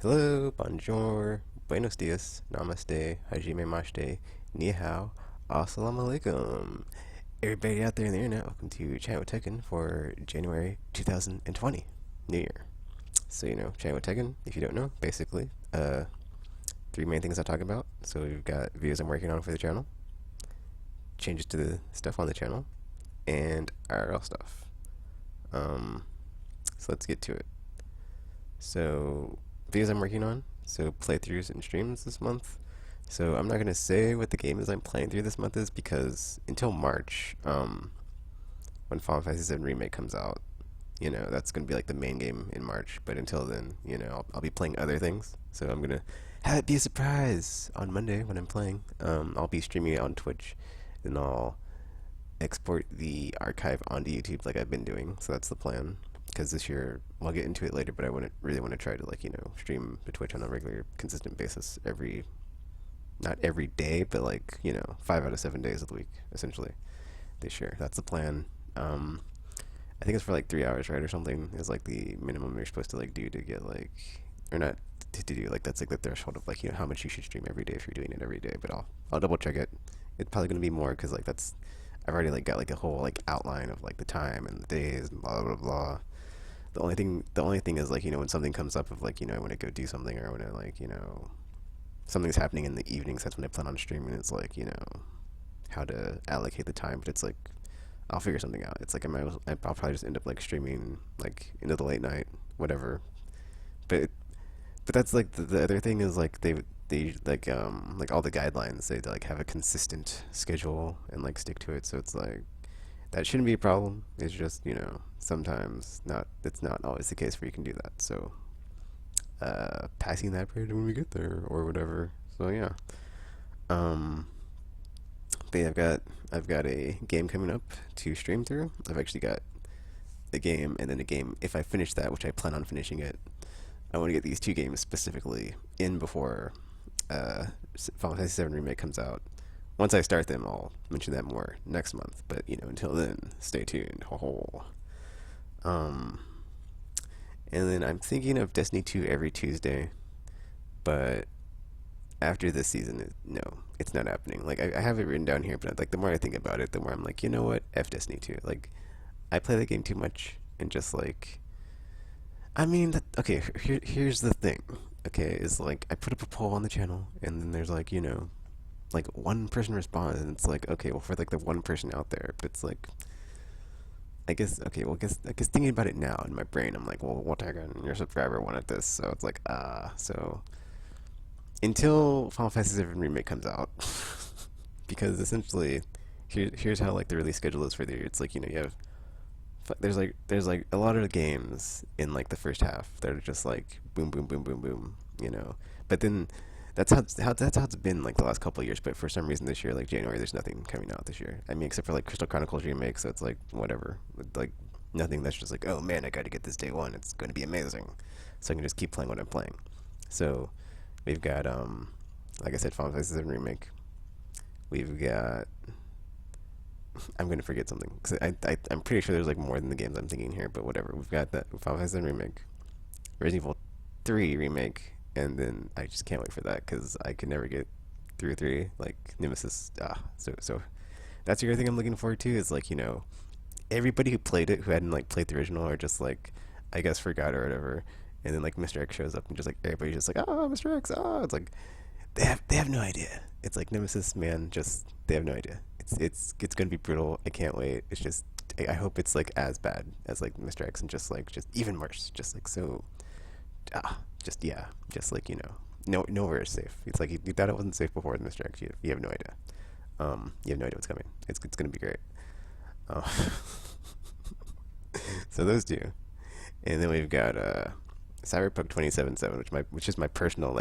Hello, bonjour, buenos dias, namaste, hajime mashite, ni hao, assalamu alaikum. Everybody out there in the internet, welcome to Chat with Tekken for January 2020, New Year. So, Chat with Tekken, if you don't know, basically, three main things I talk about. So, we've got videos I'm working on for the channel, changes to the stuff on the channel, and IRL stuff. So, let's get to it. So, videos I'm working on, so playthroughs and streams this month. So I'm not gonna say what the game is I'm playing through this month is because until March, when Final Fantasy VII Remake comes out, that's gonna be like the main game in March. But until then, I'll be playing other things. So I'm gonna have it be a surprise on Monday when I'm playing. I'll be streaming it on Twitch, and I'll export the archive onto YouTube like I've been doing. So that's the plan. Because this year, I'll get into it later, but I wouldn't really want to try to stream to Twitch on a regular, consistent basis not every day, but 5 out of 7 days of the week, essentially, this year. That's the plan. I think it's for 3 hours, right, or something, is the minimum you're supposed to do to get or not to do, that's the threshold of how much you should stream every day if you're doing it every day, but I'll double check it. It's probably going to be more, because that's, I've already got a whole outline of the time and the days and blah blah blah. The only thing is when something comes up of I want to go do something, or I want to something's happening in the evenings. That's when I plan on streaming. It's how to allocate the time, but it's I'll figure something out. It's I'll probably just end up streaming into the late night, whatever. But that's the other thing is they all the guidelines say to have a consistent schedule and stick to it. So it's that shouldn't be a problem. It's just sometimes not. It's not always the case where you can do that. So passing that period when we get there or whatever. So yeah. But yeah, I've got a game coming up to stream through. I've actually got a game and then a game. If I finish that, which I plan on finishing it, I want to get these two games specifically in before Final Fantasy VII Remake comes out. Once I start them, I'll mention that more next month. But until then, stay tuned. Ho. And then I'm thinking of Destiny 2 every Tuesday, but after this season, no, it's not happening. I have it written down here, but the more I think about it, the more I'm you know what, F Destiny 2. I play the game too much, and just I mean, okay, here's the thing. Okay, is I put up a poll on the channel, and then there's one person responds, and it's okay, well, for the one person out there, but it's I guess, okay, well, I guess thinking about it now in my brain, I'm well, what Tekken, your subscriber wanted this, so it's so until Final Fantasy VII Remake comes out, because essentially, here's how the release schedule is for the year. It's you have there's a lot of games in the first half that are just boom boom boom boom boom, but then that's how it's been the last couple of years. But for some reason this year, January, there's nothing coming out this year. I mean, except for Crystal Chronicles remake, so it's whatever. Nothing that's just oh man, I got to get this day one. It's going to be amazing, so I can just keep playing what I'm playing. So we've got like I said, Final Fantasy VII remake. We've got I'm going to forget something because I'm pretty sure there's more than the games I'm thinking here, but whatever. We've got that Final Fantasy VII remake, Resident Evil 3 remake. And then I just can't wait for that because I could never get through 3, Nemesis. So that's the other thing I'm looking forward to is everybody who played it who hadn't played the original or just I guess forgot or whatever, and then Mr. X shows up and just everybody's just oh, Mr. X, oh, it's they have no idea. It's Nemesis, man, just they have no idea. It's gonna be brutal. I can't wait. It's just I hope it's as bad as Mr. X and just just even worse. Just so just yeah, just no, nowhere is safe. It's you thought it wasn't safe before with Mr. X. You have no idea. You have no idea what's coming. It's gonna be great. Uh, so those two, and then we've got Cyberpunk 2077, which is my personal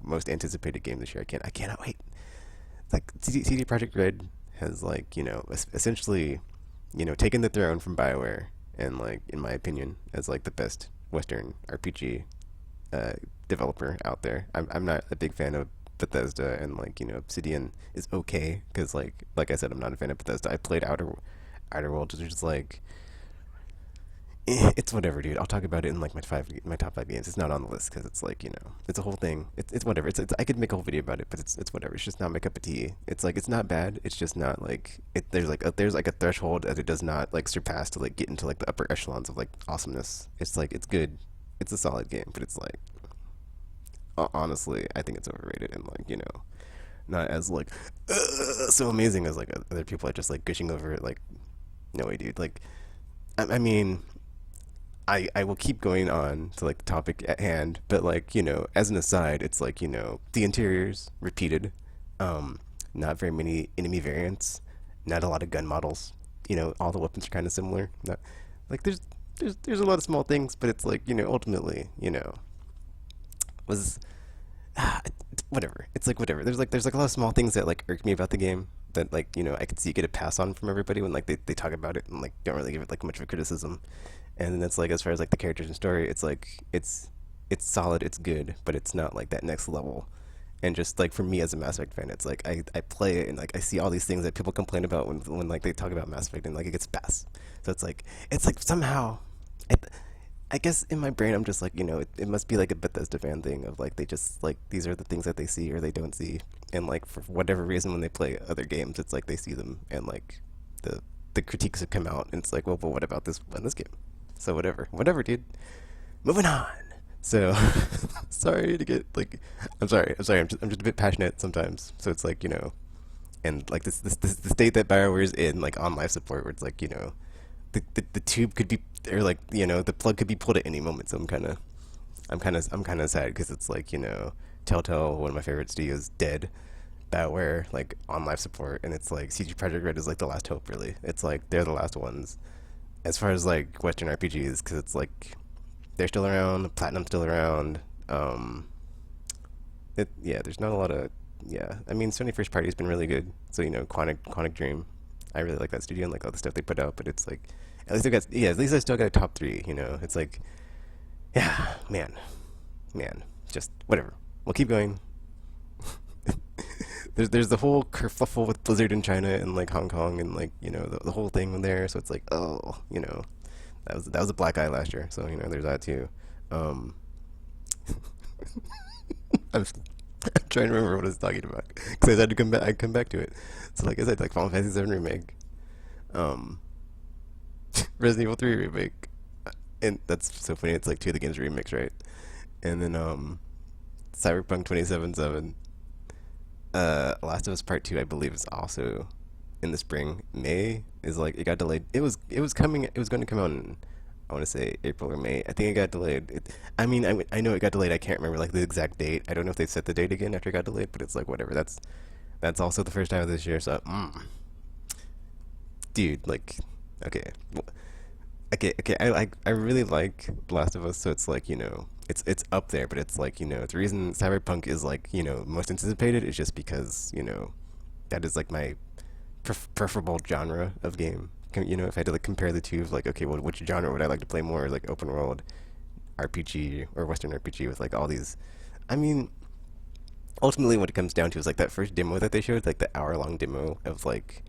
most anticipated game this year. I cannot wait. CD Projekt Red has essentially taken the throne from BioWare and in my opinion as the best Western RPG developer out there. I'm not a big fan of Bethesda, and Obsidian is okay because like I said, I'm not a fan of Bethesda. I played Outer Worlds, which is It's whatever, dude. I'll talk about it in like my top five games. It's not on the list because it's like it's a whole thing. It's whatever. I could make a whole video about it, but it's whatever. It's just not my cup of tea. It's like it's not bad. It's just not like it. There's like a threshold that it does not like surpass to like get into like the upper echelons of like awesomeness. It's like it's good. It's a solid game, but it's like honestly, I think it's overrated and like not as like so amazing as like other people are just like gushing over it. Like no way, dude. Like I mean. I will keep going on to like the topic at hand, but like, as an aside, it's like, the interiors repeated, not very many enemy variants, not a lot of gun models, all the weapons are kind of similar. Not like there's a lot of small things, but it's like, ultimately, was whatever. It's like whatever. There's like a lot of small things that like irk me about the game that like I could see get a pass on from everybody when like they talk about it and like don't really give it like much of a criticism. And then it's like as far as like the characters and story, it's like it's solid, it's good, but it's not like that next level. And just like for me as a Mass Effect fan, it's like I play it and like I see all these things that people complain about when like they talk about Mass Effect and like it gets pass. So it's like somehow I guess in my brain I'm just like it must be like a Bethesda fan thing of like they just like these are the things that they see or they don't see, and like for whatever reason when they play other games it's like they see them and like the critiques have come out and it's like, well, but what about this game? So whatever, dude. Moving on. So sorry to get like I'm just a bit passionate sometimes. So it's like and like the state that Bioware is in like on life support where it's like the tube could be or like the plug could be pulled at any moment. So I'm kind of sad because it's like Telltale, one of my favorite studios, dead. Bioware like on life support, and it's like CG Project Red is like the last hope. Really, it's like they're the last ones as far as like Western RPGs because it's like they're still around, Platinum's still around. Yeah, there's not a lot of yeah. I mean, Sony first party has been really good. So Quantic Dream, I really like that studio and like all the stuff they put out. But it's like at least I still got a top three. It's like yeah, man, just whatever. We'll keep going. There's the whole kerfuffle with Blizzard in China and like Hong Kong and like the whole thing there. So it's like that was a black eye last year. So there's that too. Um, I'm, I'm trying to remember what I was talking about because I had to come back. I come back to it. So like I said, like Final Fantasy VII remake, um, Resident Evil 3 remake, and that's so funny. It's like two of the games remix, right? And then Cyberpunk 2077. Last of Us Part 2, I believe, is also in the spring. May is like it got delayed. It was coming. It was going to come out in I want to say April or May. I think it got delayed. I mean, I know it got delayed. I can't remember like the exact date. I don't know if they set the date again after it got delayed, but it's like whatever. That's also the first time of this year. So, dude, like, okay, okay. I really like The Last of Us, so it's like it's up there, but it's like the reason Cyberpunk is like most anticipated is just because that is like my preferable genre of game. If I had to like compare the two of like okay, well, which genre would I like to play more? Like open world RPG or Western RPG with like all these. I mean, ultimately, what it comes down to is like that first demo that they showed, like the hour-long demo of like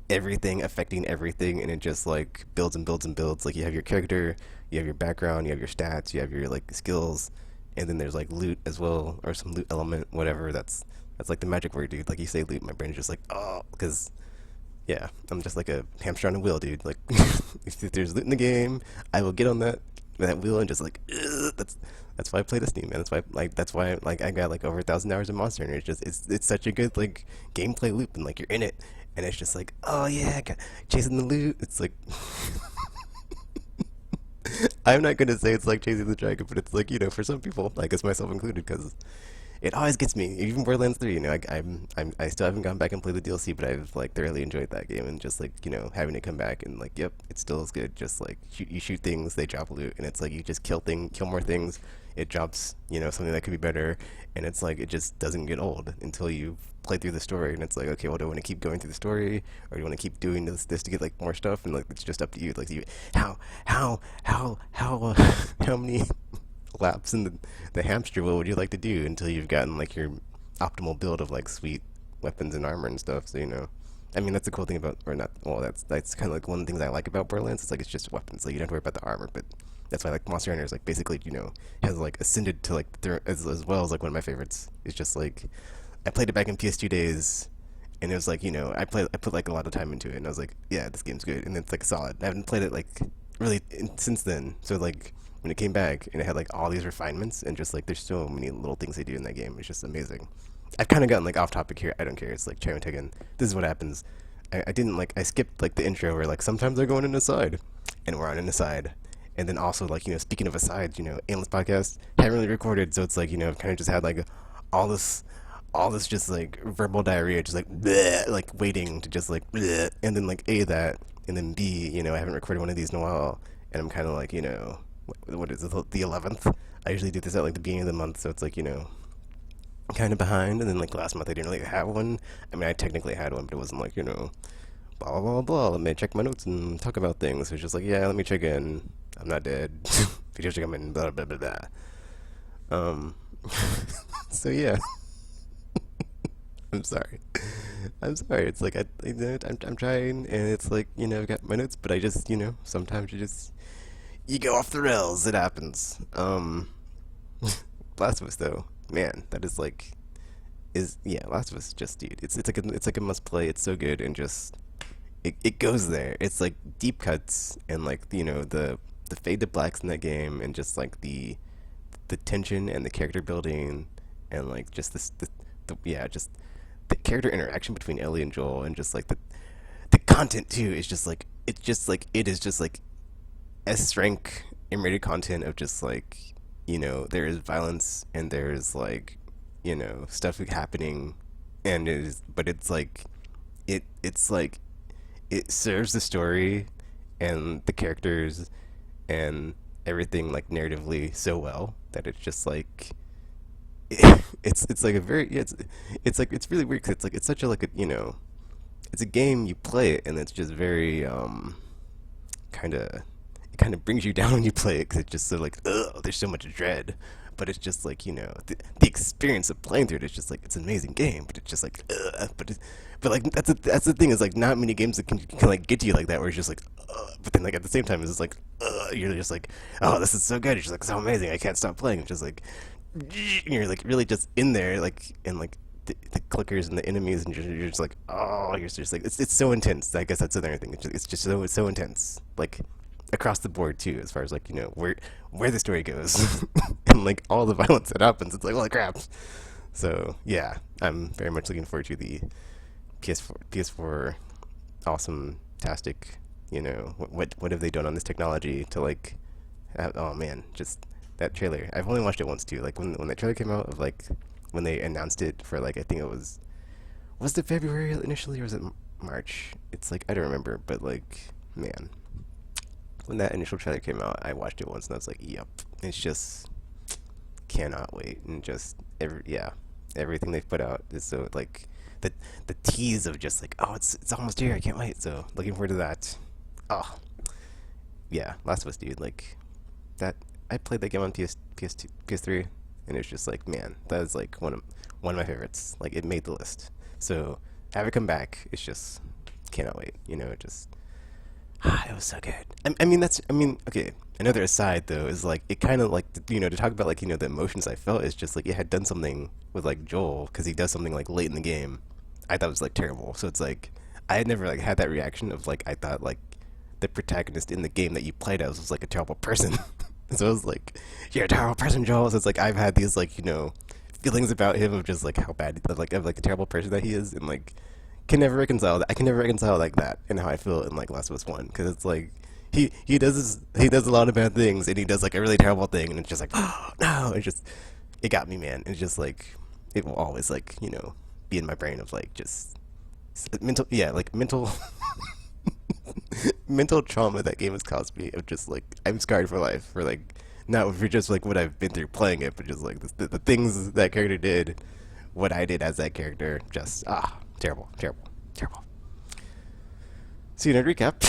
everything affecting everything, and it just like builds and builds and builds. Like you have your character, you have your background, you have your stats, you have your like skills, and then there's like loot as well, or some loot element, whatever. That's like the magic word, dude. Like you say loot, my brain is just like oh, because yeah, I'm just like a hamster on a wheel, dude. Like if there's loot in the game, I will get on that wheel and just like that's why I play this game, man. That's why like I got like over 1,000 hours of Monster Hunter. It's just it's such a good like gameplay loop, and like you're in it, and it's just like oh yeah, chasing the loot. It's like I'm not gonna say it's like chasing the dragon, but it's like for some people, I guess myself included, because it always gets me. Even Borderlands 3, I still haven't gone back and played the DLC, but I've like thoroughly enjoyed that game, and just like having it come back and like yep, it still is good. Just like you shoot things, they drop loot, and it's like you just kill more things, it drops something that could be better, and it's like it just doesn't get old until you play through the story, and it's like okay, well, do I want to keep going through the story, or do you want to keep doing this to get like more stuff, and like it's just up to you. Like how many laps in the hamster wheel would you like to do until you've gotten like your optimal build of like sweet weapons and armor and stuff? So I mean, that's the cool thing about, or not. Well, that's kind of like one of the things I like about Borderlands. It's like it's just weapons. Like you don't have to worry about the armor, but that's why like Monster Hunter is like basically has like ascended to like as well as like one of my favorites. It's just like I played it back in PS2 days, and it was like I put like a lot of time into it, and I was like, yeah, this game's good, and it's like solid. I haven't played it like really since then, so like when it came back and it had like all these refinements and just like there's so many little things they do in that game. It's just amazing. I've kind of gotten like off topic here. I don't care. It's like Cherry Taken. This is what happens. I didn't like. I skipped like the intro where like sometimes I go on an aside, and we're on an aside, and then also like speaking of asides, Aimless podcast haven't really recorded, so it's like I've kind of just had like all this, all this just like verbal diarrhea, just like bleh, like waiting to just like bleh, and then like A that, and then B, I haven't recorded one of these in a while, and I'm kind of like what is it, the 11th? I usually do this at like the beginning of the month, so it's like kind of behind, and then like last month I didn't really have one. I mean, I technically had one, but it wasn't like blah blah blah blah. Let me check my notes and talk about things. It's just like, yeah, let me check in. I'm not dead. Video check in. Blah blah blah blah. Um. So yeah, I'm sorry. I'm sorry. It's like I'm trying, and it's like I've got my notes, but I just sometimes you go off the rails. It happens. Last of Us though, man, that is like is yeah, Last of Us just dude. It's like a must play. It's so good and just it goes there. It's like deep cuts and like the fade to blacks in that game and just like the tension and the character building and like just the yeah, just the character interaction between Ellie and Joel and just like the content too is just like it is just like S rank M-rated content of just like there is violence and there's like stuff happening and but it's like it's like it serves the story and the characters and everything like narratively so well that it's just like it's like a very yeah, it's like it's really weird 'cause it's like it's such a like a it's a game you play it and it's just very kind of it kind of brings you down when you play it because it's just so like ugh, there's so much dread, but it's just like the experience of playing through it is just like it's an amazing game, but it's just like ugh, but like that's the thing is like not many games that can like get to you like that where it's just like but then like at the same time it's just like you're just like oh this is so good, it's just like so amazing, I can't stop playing, it's just like you're like really just in there like and like the clickers and the enemies and you're just like oh you're just like it's so intense. I guess that's another thing. It's just so intense like across the board too as far as like where the story goes and like all the violence that happens. It's like holy crap. So yeah, I'm very much looking forward to the PS4 awesome tastic. What have they done on this technology to like oh man, just that trailer. I've only watched it once too. Like when that trailer came out of like when they announced it for like I think it was it February initially or was it March? It's like I don't remember, but like man, when that initial trailer came out, I watched it once and I was like, yep, it's just cannot wait and just everything they've put out is so like the tease of just like oh it's almost here, I can't wait. So looking forward to that. Oh yeah, Last of Us dude, like that I played that game on PS2, PS3, and it's just like, man, that is like one of my favorites. Like it made the list. So have it come back. It's just cannot wait. It just it was so good. I mean okay. Another aside though is like it kind of like to talk about like the emotions I felt is just like it had done something with like Joel because he does something like late in the game. I thought was like terrible. So it's like I had never like had that reaction of like I thought like the protagonist in the game that you played as was like a terrible person. So I was like, you're a terrible person, Joel. So it's like I've had these like feelings about him of just like how bad of like a terrible person that he is, and like can never reconcile that. I can never reconcile like that and how I feel in like Last of Us One because it's like he does a lot of bad things and he does like a really terrible thing and it's just like oh no, it got me, man. It's just like it will always like be in my brain of like just mental mental trauma that game has caused me of just like I'm scarred for life for like not for just like what I've been through playing it, but just like the things that character did, what I did as that character, just terrible, terrible, terrible. So recap.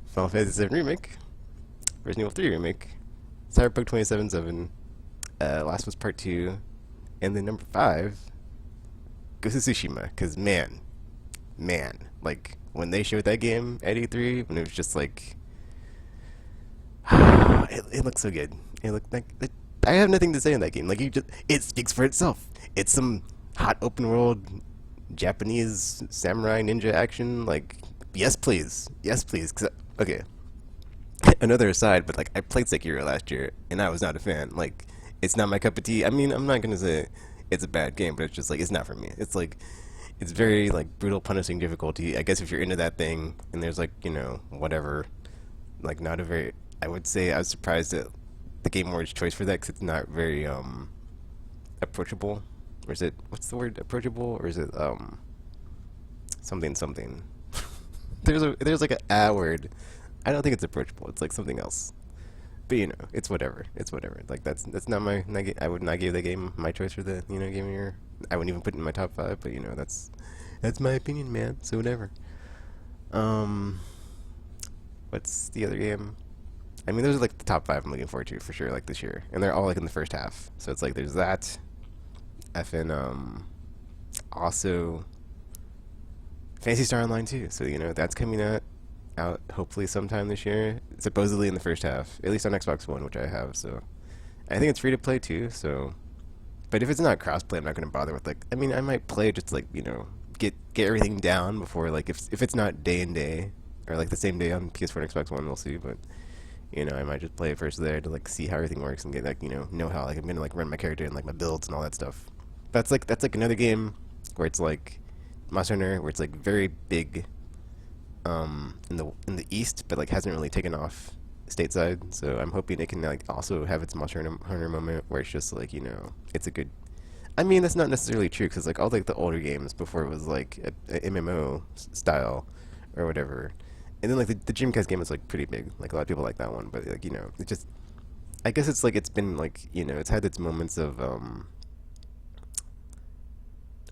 Final Fantasy VII Remake, Resident Evil 3 Remake, Cyberpunk 2077, Last of Us Part 2, and then number 5, Ghost of Tsushima, because man, like when they showed that game at E3, when it was just like, it looked so good. It looked like I have nothing to say in that game. Like it speaks for itself. It's some hot open world Japanese samurai ninja action. Like, yes, please, yes, please. Okay, another aside, but like I played Sekiro last year and I was not a fan. Like, it's not my cup of tea. I mean, I'm not gonna say it's a bad game, but it's just like it's not for me. It's like it's very like brutal, punishing difficulty. I guess if you're into that thing, and there's like whatever, like not a very. I would say I was surprised at the Game Awards choice for that because it's not very approachable. Or is it what's the word approachable? Or is it something something? There's like a word. I don't think it's approachable. It's like something else. But it's whatever. It's whatever. Like that's not my. I would not give the game my choice for the game of the year. I wouldn't even put it in my top five. But that's my opinion, man. So whatever. Um, what's the other game? I mean, those are like the top five I'm looking forward to for sure, like this year, and they're all like in the first half. So it's like there's that. Effing also Fantasy Star Online 2. So that's coming out hopefully sometime this year. Supposedly in the first half, at least on Xbox One, which I have. So I think it's free to play too. So, but if it's not crossplay, I'm not going to bother with like. I mean, I might play just like get everything down before like if it's not day and day or like the same day on PS4 and Xbox One, we'll see. But I might just play it first there to like see how everything works and get like know how like I'm gonna like run my character and like my builds and all that stuff. That's like another game where it's like Monster Hunter, where it's like very big in the East, but like hasn't really taken off stateside. So I'm hoping it can like also have its Monster Hunter moment where it's just like it's a good. I mean, that's not necessarily true because like all like the older games before it was like a MMO style or whatever, and then like the Dreamcast game was like pretty big. Like a lot of people like that one, but like it just. I guess it's like it's been like it's had its moments of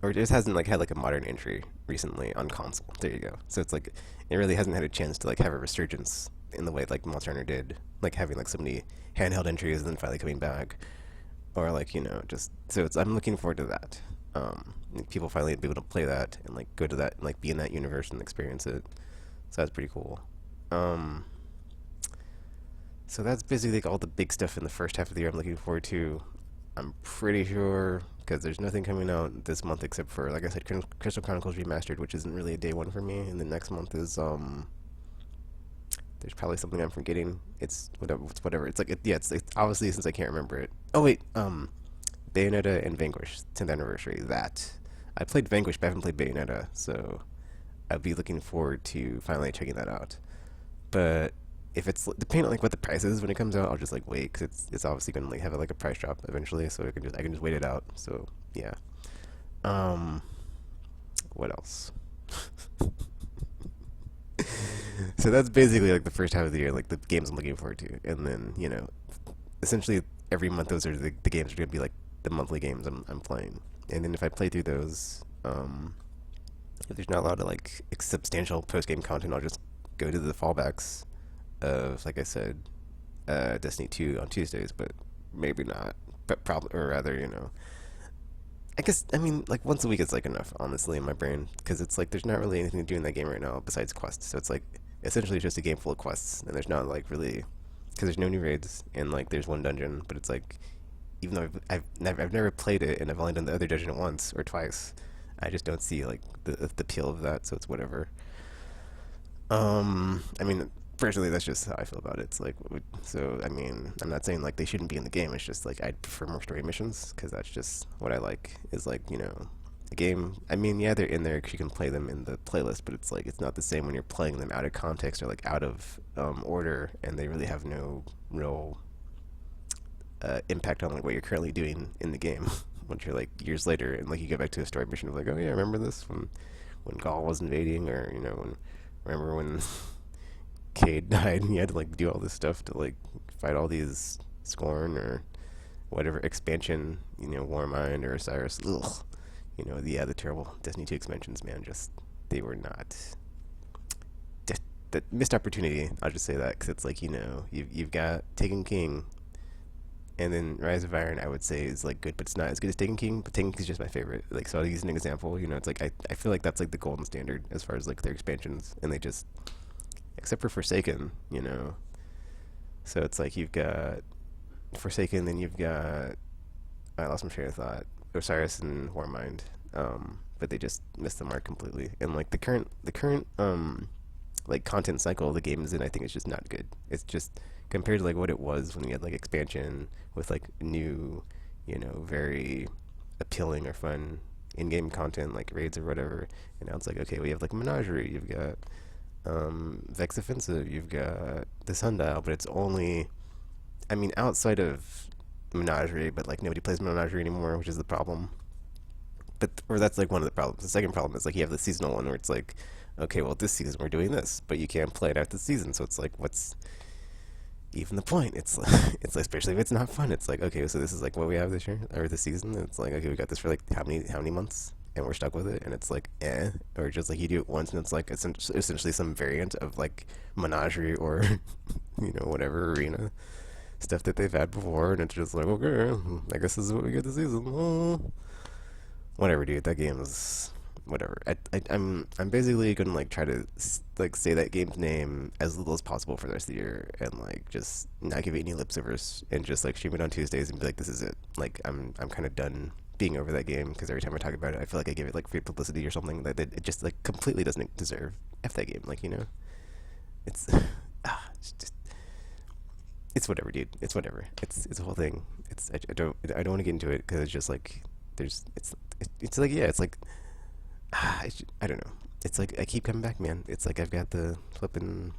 or it just hasn't like had like a modern entry recently on console. There you go. So it's like it really hasn't had a chance to like have a resurgence in the way like Monster Hunter did, like having like so many handheld entries and then finally coming back, or like just so it's I'm looking forward to that. Like, people finally be able to play that and like go to that and, like be in that universe and experience it. So that's pretty cool. Um, so that's basically like all the big stuff in the first half of the year I'm looking forward to. I'm pretty sure because there's nothing coming out this month except for, like I said, Crystal Chronicles Remastered, which isn't really a day one for me. And the next month is there's probably something I'm forgetting. It's whatever. It's whatever. It's like it's obviously since I can't remember it. Oh wait, Bayonetta and Vanquish 10th anniversary. That I played Vanquish, but I haven't played Bayonetta, so I'll be looking forward to finally checking that out. But if it's depending on like what the price is when it comes out, I'll just like wait because it's obviously gonna like have like a price drop eventually, so I can just wait it out. So yeah. Um, what else? So that's basically like the first half of the year, like the games I'm looking forward to, and then essentially every month those are the games are gonna be like the monthly games I'm playing, and then if I play through those, if there's not a lot of like substantial post game content, I'll just go to the fallbacks of, like I said, Destiny 2 on Tuesdays, but maybe not. But probably, or rather, I guess, I mean, like once a week is like enough, honestly, in my brain, because it's like there's not really anything to do in that game right now besides quests. So it's like essentially just a game full of quests, and there's not like really, because there's no new raids, and like there's one dungeon, but it's like, even though I've never played it, and I've only done the other dungeon once or twice, I just don't see like the appeal of that. So it's whatever. I mean, personally, that's just how I feel about it. It's like, so I mean, I'm not saying like they shouldn't be in the game. It's just like I'd prefer more story missions because that's just what I like. Is like the game. I mean, yeah, they're in there because you can play them in the playlist, but it's like it's not the same when you're playing them out of context or like out of order, and they really have no real impact on like what you're currently doing in the game. Once you're like years later and like you go back to a story mission of like, oh yeah, remember this when Gaul was invading, or remember when Cade died and you had to like do all this stuff to like fight all these Scorn or whatever expansion, Warmind or Osiris. Ugh. The terrible Destiny 2 expansions, man, just they were not that missed opportunity. I'll just say that because it's like you've got Taken King, And then Rise of Iron, I would say, is like good, but it's not as good as Taken King. But Taken King is just my favorite. Like, so I'll use an example. You know, it's like I feel like that's like the golden standard as far as like their expansions, and they just, except for Forsaken, you know. So it's like you've got Forsaken, then you've got, I lost my train of thought. Osiris and Warmind, but they just missed the mark completely. And like the current like content cycle the game is in, I think it's just not good. It's just compared to like what it was when you had like expansion with like new, you know, very appealing or fun in-game content like raids or whatever. And now it's like, okay, we have like Menagerie, you've got Vex Offensive, you've got the Sundial, but it's only, I mean, outside of Menagerie, but like nobody plays Menagerie anymore, which is the problem. But or that's like one of the problems. The second problem is like you have the seasonal one where it's like, okay, well this season we're doing this, but you can't play it after the season, so it's like, what's even the point? It's like, it's like, especially if it's not fun. It's like, okay, so this is like what we have this year or this season. And it's like, okay, we got this for like how many months, and we're stuck with it, and it's like, or just like you do it once, and it's like essentially some variant of like Menagerie or you know, whatever arena stuff that they've had before, and it's just like, okay, I guess this is what we get this season. Oh, whatever, dude. That game is whatever. I'm basically gonna like try to like say that game's name as little as possible for the rest of the year, and like just not give it any lip service, and just like stream it on Tuesdays and be like, this is it. Like I'm kind of done being over that game because every time I talk about it, I feel like I give it like free publicity or something that it just like completely doesn't deserve. F that game, like, you know, it's it's just, it's whatever, dude. It's whatever. It's a whole thing. I don't want to get into it because it's just like there's it's like, yeah, it's like I don't know. It's like I keep coming back, man. It's like I've got the flipping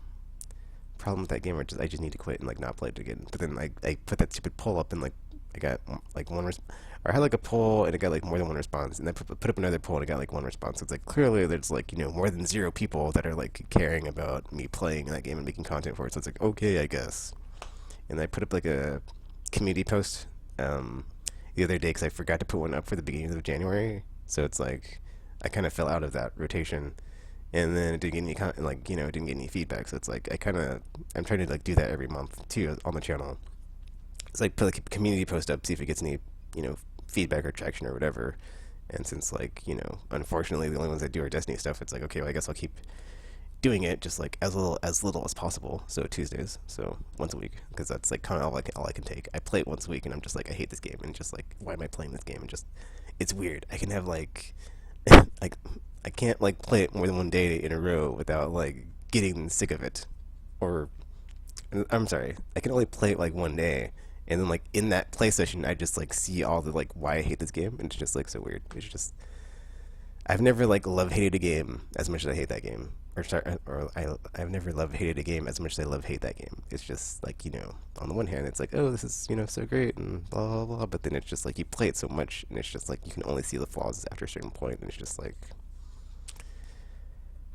problem with that game where I just need to quit and like not play it again. But then I put that stupid poll up, and like I got like or I had like a poll and it got like more than one response, and then put up another poll and it got like one response. So it's like clearly there's like, you know, more than zero people that are like caring about me playing that game and making content for it. So it's like, okay, I guess. And I put up like a community post the other day because I forgot to put one up for the beginning of January. So it's like I kind of fell out of that rotation, and then it didn't get any like, you know, it didn't get any feedback. So it's like I'm trying to like do that every month too on the channel. It's like put like a community post up, see if it gets any, you know, feedback or traction or whatever. And since like, you know, unfortunately the only ones that do are Destiny stuff, it's like, okay, well, I guess I'll keep doing it just like as little as possible. So Tuesdays, so once a week, because that's like kind of all I can take. I play it once a week, and I'm just like, I hate this game, and just like, why am I playing this game? And just, it's weird. I can have like, like, I can't like play it more than one day in a row without like getting sick of it. Or, I'm sorry, I can only play it like one day, and then like in that play session, I just like see all the like why I hate this game, and it's just like so weird. It's just, I've never like love hated a game as much as I hate that game, I've never love hated a game as much as I love hate that game. It's just like, you know, on the one hand, it's like, oh, this is, you know, so great and blah blah blah, but then it's just like you play it so much, and it's just like you can only see the flaws after a certain point, and it's just like,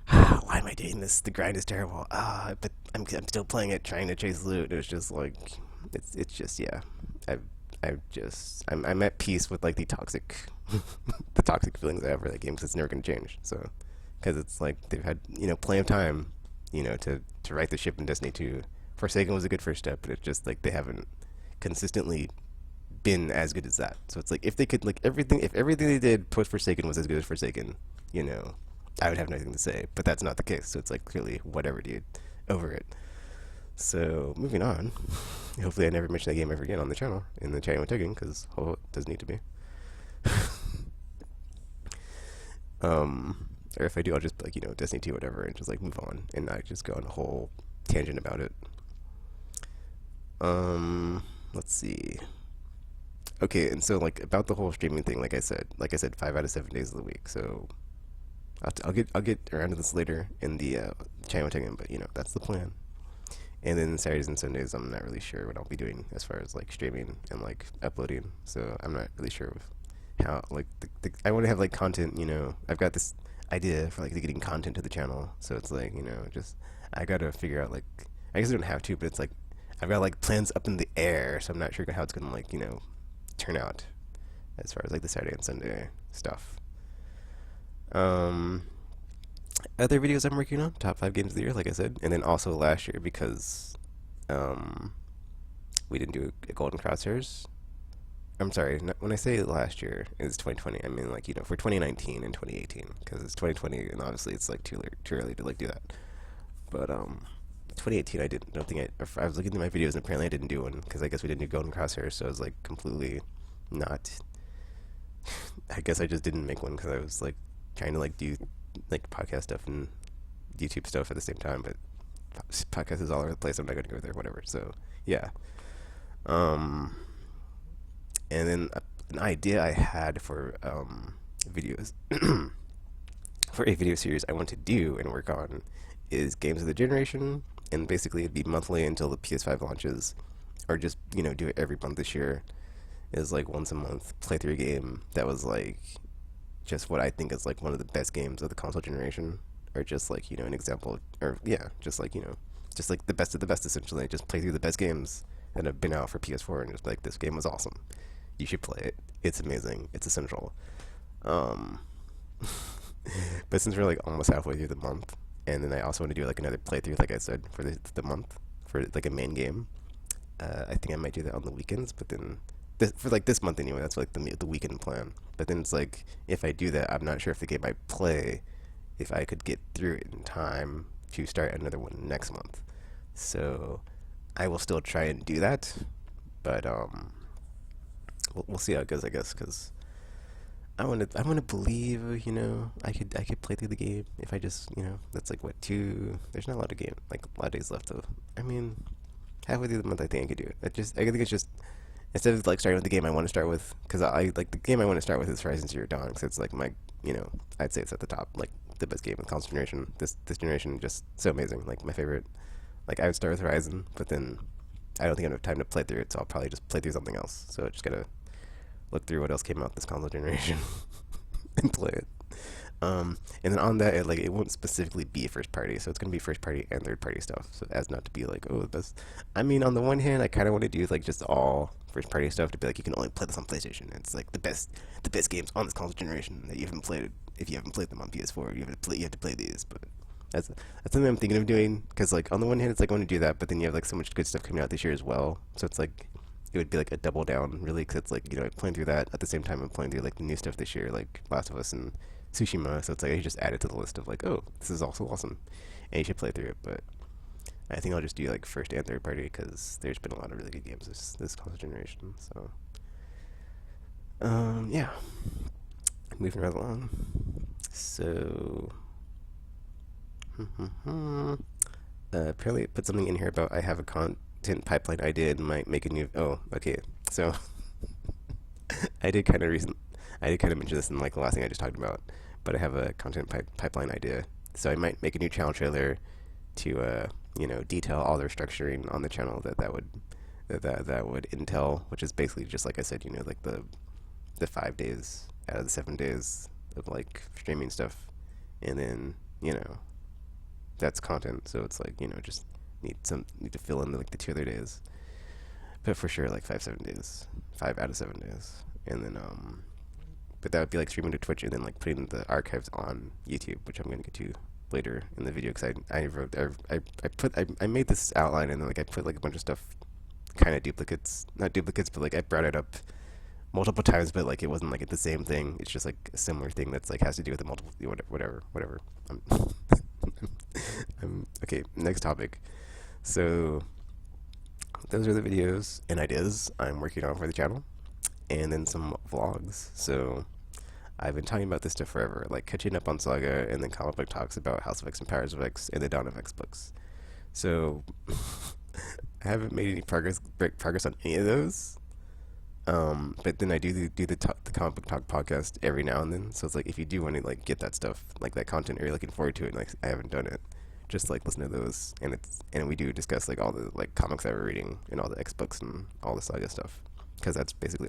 why am I doing this? The grind is terrible. But I'm still playing it, trying to chase loot. And it's just like, it's just, yeah. I'm at peace with like the toxic the toxic feelings I have for that game because it's never gonna change. So because it's like they've had, you know, plenty of time, you know, to right the ship in Destiny 2. Forsaken was a good first step, but it's just like they haven't consistently been as good as that. So it's like if they could like if everything they did post Forsaken was as good as Forsaken, you know, I would have nothing to say. But that's not the case. So it's like clearly whatever, dude, over it. So moving on. Hopefully I never mention that game ever again on the channel in the channel tagging because it does need to be. Or if I do, I'll just like, you know, Destiny 2 whatever and just like move on and not just go on a whole tangent about it. Let's see. Okay, and so like about the whole streaming thing, like I said, 5 out of 7 days of the week. So I'll get around to this later in the channel tagging, but you know, that's the plan. And then Saturdays and Sundays, I'm not really sure what I'll be doing as far as like streaming and like uploading. So I'm not really sure how like I want to have like content. You know, I've got this idea for like getting content to the channel. So it's like, you know, just I gotta figure out like, I guess I don't have to, but it's like I've got like plans up in the air. So I'm not sure how it's gonna like, you know, turn out as far as like the Saturday and Sunday stuff. Other videos I'm working on, top 5 games of the year, like I said, and then also last year because we didn't do a Golden Crosshairs. I'm sorry, when I say last year, it's 2020. I mean, like, for 2019 and 2018, because it's 2020, and obviously it's like too early to like do that. But 2018, I didn't. Don't think I was looking through my videos, and apparently I didn't do one because I guess we didn't do Golden Crosshairs, so I was like completely not. I guess I just didn't make one because I was like trying to like do like podcast stuff and YouTube stuff at the same time, but podcast is all over the place. I'm not going to go there, whatever. So yeah. Um, and then an idea I had for videos for a video series I want to do and work on is games of the generation, and basically it'd be monthly until the PS5 launches, or just do it every month this year. Is like once a month play through a game that was like just what I think is like one of the best games of the console generation, or just like an example, or yeah, just like the best of the best essentially. Just play through the best games that have been out for PS4 and just like this game was awesome. You should play it. It's amazing. It's essential. Um, but since we're like almost halfway through the month, and then I also want to do like another playthrough, like I said, for the month for like a main game. I think I might do that on the weekends, but then for like this month anyway, that's like the weekend plan. But then it's like if I do that, I'm not sure if the game I play, if I could get through it in time to start another one next month. So I will still try and do that, but we'll see how it goes, I guess, because I want to believe, I could play through the game if I just, that's like what two. There's not a lot of like a lot of days left though. I mean, halfway through the month, I think I could do it. I think it's just instead of like starting with the game I want to start with, because I like the game I want to start with is Horizon Zero Dawn, because it's like my, I'd say it's at the top, like the best game in console generation. This generation just so amazing, like my favorite. Like I would start with Horizon, but then I don't think I have time to play through it, so I'll probably just play through something else. So I just gotta look through what else came out this console generation and play it. And then on that, it won't specifically be first party, so it's gonna be first party and third party stuff. So as not to be like, oh, the best. I mean, on the one hand, I kind of want to do like just all first party stuff to be like you can only play this on PlayStation. It's like the best games on this console generation that you haven't played. If you haven't played them on PS4, you have to play these. But that's something I'm thinking of doing, because like on the one hand, it's like I want to do that, but then you have like so much good stuff coming out this year as well. So it's like it would be like a double down, really, because it's like I'm playing through that at the same time I'm playing through like the new stuff this year, like Last of Us and Tsushima. So it's like I should just add it to the list of like, oh, this is also awesome, and you should play through it. But I think I'll just do like first and third party, because there's been a lot of really good games this console generation. So yeah, moving right along. So apparently it put something in here about I have a content pipeline idea and might make a new. Oh, okay. So I did kind of mention this in like the last thing I just talked about, but I have a content pipeline idea. So I might make a new channel trailer to detail all the restructuring on the channel that would entail, which is basically just like I said, like the 5 days out of the 7 days of like streaming stuff, and then that's content. So it's like just need to fill in like the 2 other days, but for sure like 5 5 out of 7 days, and then but that would be like streaming to Twitch and then like putting the archives on YouTube, which I'm gonna get to later in the video, because I made this outline, and then like I put like a bunch of stuff, kind of not duplicates, but like I brought it up multiple times, but like it wasn't like the same thing. It's just like a similar thing that's like has to do with the multiple whatever. Okay. Next topic. So those are the videos and ideas I'm working on for the channel, and then some vlogs. So I've been talking about this stuff forever, like catching up on Saga, and then comic book talks about House of X and Powers of X and the Dawn of X books. So I haven't made any progress on any of those. But then I do the comic book talk podcast every now and then. So it's like if you do want to like get that stuff, like that content, or you're looking forward to it, like I haven't done it, just like listen to those, and we do discuss like all the like comics that we're reading and all the X books and all the Saga stuff, because that's basically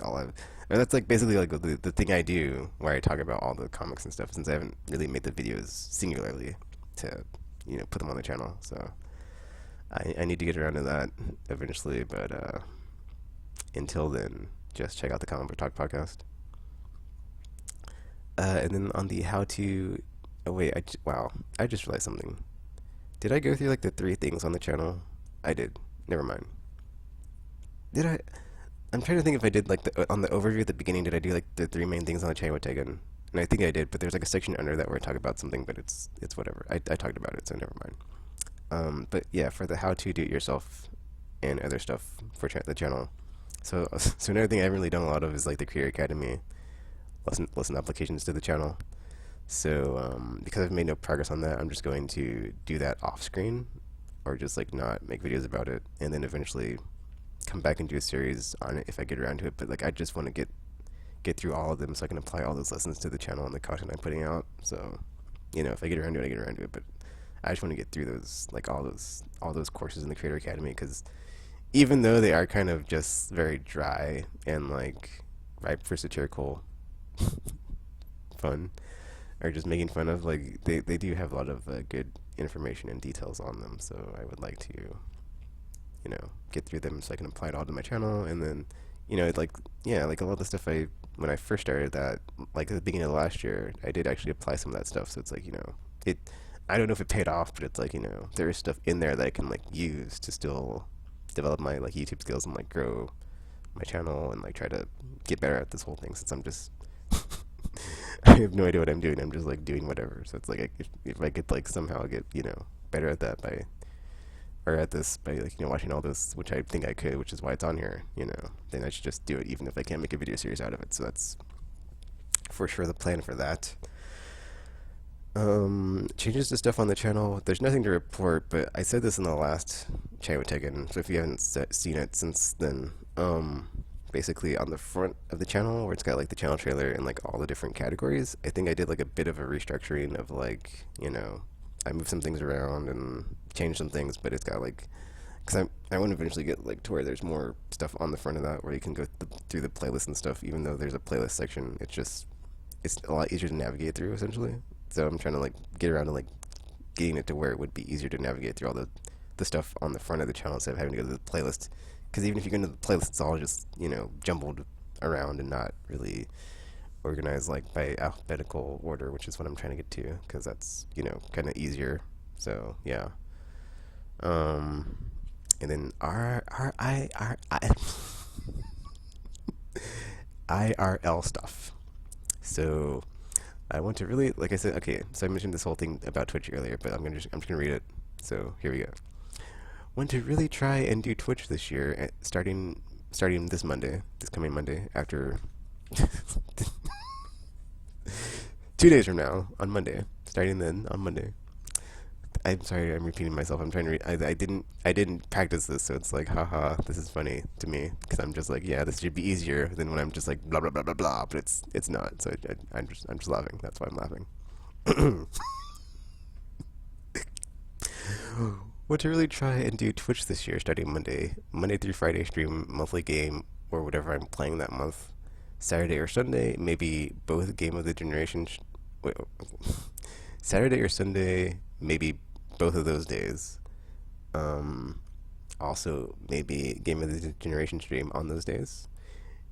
that's like basically like the thing I do where I talk about all the comics and stuff, since I haven't really made the videos singularly to put them on the channel. So I need to get around to that eventually, but until then, just check out the Comic Book Talk podcast. And then on the how to, oh wait, wow, I just realized something. Did I go through like the 3 things on the channel? I did. Never mind. did I? I'm trying to think if I did like on the overview at the beginning. Did I do like the three main things on the channel taken? And I think I did, but there's like a section under that where I talk about something, but it's whatever. I talked about it, so never mind. But yeah, for the how to do it yourself and other stuff for the channel. So so another thing I haven't really done a lot of is like the Creator Academy lesson applications to the channel. So because I've made no progress on that, I'm just going to do that off screen, or just like not make videos about it, and then eventually come back and do a series on it if I get around to it. But like I just want to get through all of them so I can apply all those lessons to the channel and the content I'm putting out. So if I get around to it, I get around to it. But I just want to get through those like all those courses in the Creator Academy, because even though they are kind of just very dry and like ripe for satirical fun, or just making fun of, like they do have a lot of good information and details on them. So I would like to get through them so I can apply it all to my channel. And then like yeah, like a lot of the stuff when I first started that, like at the beginning of last year, I did actually apply some of that stuff. So it's like it I don't know if it paid off, but it's like there is stuff in there that I can like use to still develop my like YouTube skills and like grow my channel and like try to get better at this whole thing, since I'm just I have no idea what I'm doing. I'm just like doing whatever. So it's like if I could like somehow get better at that by or at this by like watching all this, which I think I could, which is why it's on here, then I should just do it even if I can't make a video series out of it. So that's for sure the plan for that. Changes to stuff on the channel. There's nothing to report, but I said this in the last channel taken. So if you haven't seen it since then, basically on the front of the channel where it's got like the channel trailer and like all the different categories, I think I did like a bit of a restructuring of like I moved some things around and changed some things, but it's got like, because I want to eventually get like to where there's more stuff on the front of that where you can go through the playlist and stuff. Even though there's a playlist section, it's a lot easier to navigate through essentially. So I'm trying to like get around to like getting it to where it would be easier to navigate through all the stuff on the front of the channel instead of having to go to the playlist. Because even if you go into the playlist, it's all just jumbled around and not really organized like by alphabetical order, which is what I'm trying to get to, because that's kind of easier. So yeah. And then IRL stuff. So I want to really, like I said, okay, so I mentioned this whole thing about Twitch earlier, but I'm just gonna read it. So here we go. Want to really try and do Twitch this year, starting this Monday, this coming Monday, after 2 days from now, on Monday, starting then on Monday. I'm sorry, I'm repeating myself. I'm trying to read. I didn't practice this, so it's like, haha, this is funny to me, because I'm just like, yeah, this should be easier than when I'm just like blah blah blah blah blah, but it's not. So I'm just laughing. That's why I'm laughing. Want to really try and do Twitch this year, starting Monday through Friday stream monthly game or whatever I'm playing that month. Saturday or Sunday, maybe both game of the generation. Wait, Saturday or Sunday, maybe both of those days. Also, maybe game of the generation stream on those days.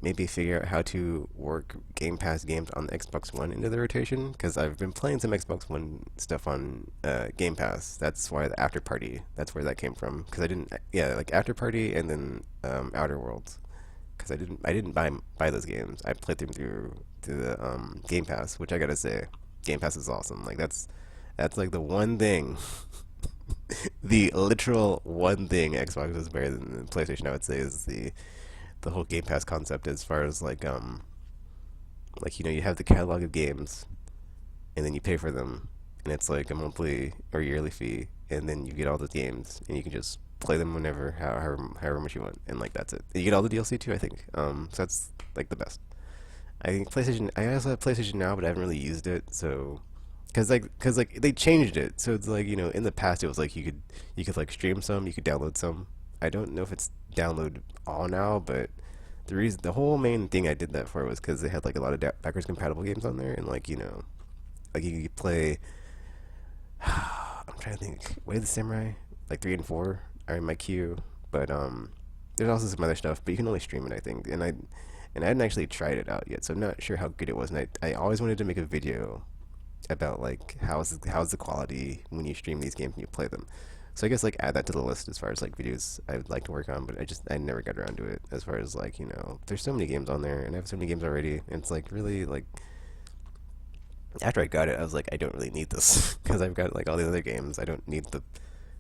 Maybe figure out how to work Game Pass games on the Xbox One into the rotation, because I've been playing some Xbox One stuff on Game Pass. That's why the After Party, that's where that came from. Because I didn't, yeah, like After Party and then Outer Worlds. Because I didn't buy those games. I played them through the Game Pass, which I gotta say, Game Pass is awesome. Like that's like the one thing, the literal one thing Xbox is better than PlayStation, I would say, is the whole Game Pass concept, as far as like you have the catalog of games, and then you pay for them, and it's like a monthly or yearly fee, and then you get all the games, and you can just play them whenever, however much you want, and like that's it. You get all the DLC too, I think. So that's like the best. I think PlayStation. I also have PlayStation Now, but I haven't really used it, so. Cause they changed it, so it's like in the past it was like you could like stream some, you could download some. I don't know if it's download all now, but the whole main thing I did that for was because they had like a lot of backwards compatible games on there, and like like you could play. I'm trying to think. Way of the Samurai, like 3 and 4 are in my queue, but there's also some other stuff, but you can only stream it, I think, and I hadn't actually tried it out yet, so I'm not sure how good it was, and I always wanted to make a video about like how's the quality when you stream these games and you play them. So I guess like add that to the list as far as like videos I would like to work on, but I never got around to it. As far as like there's so many games on there, and I have so many games already, and it's like really like after I got it, I was like I don't really need this because I've got like all the other games. I don't need the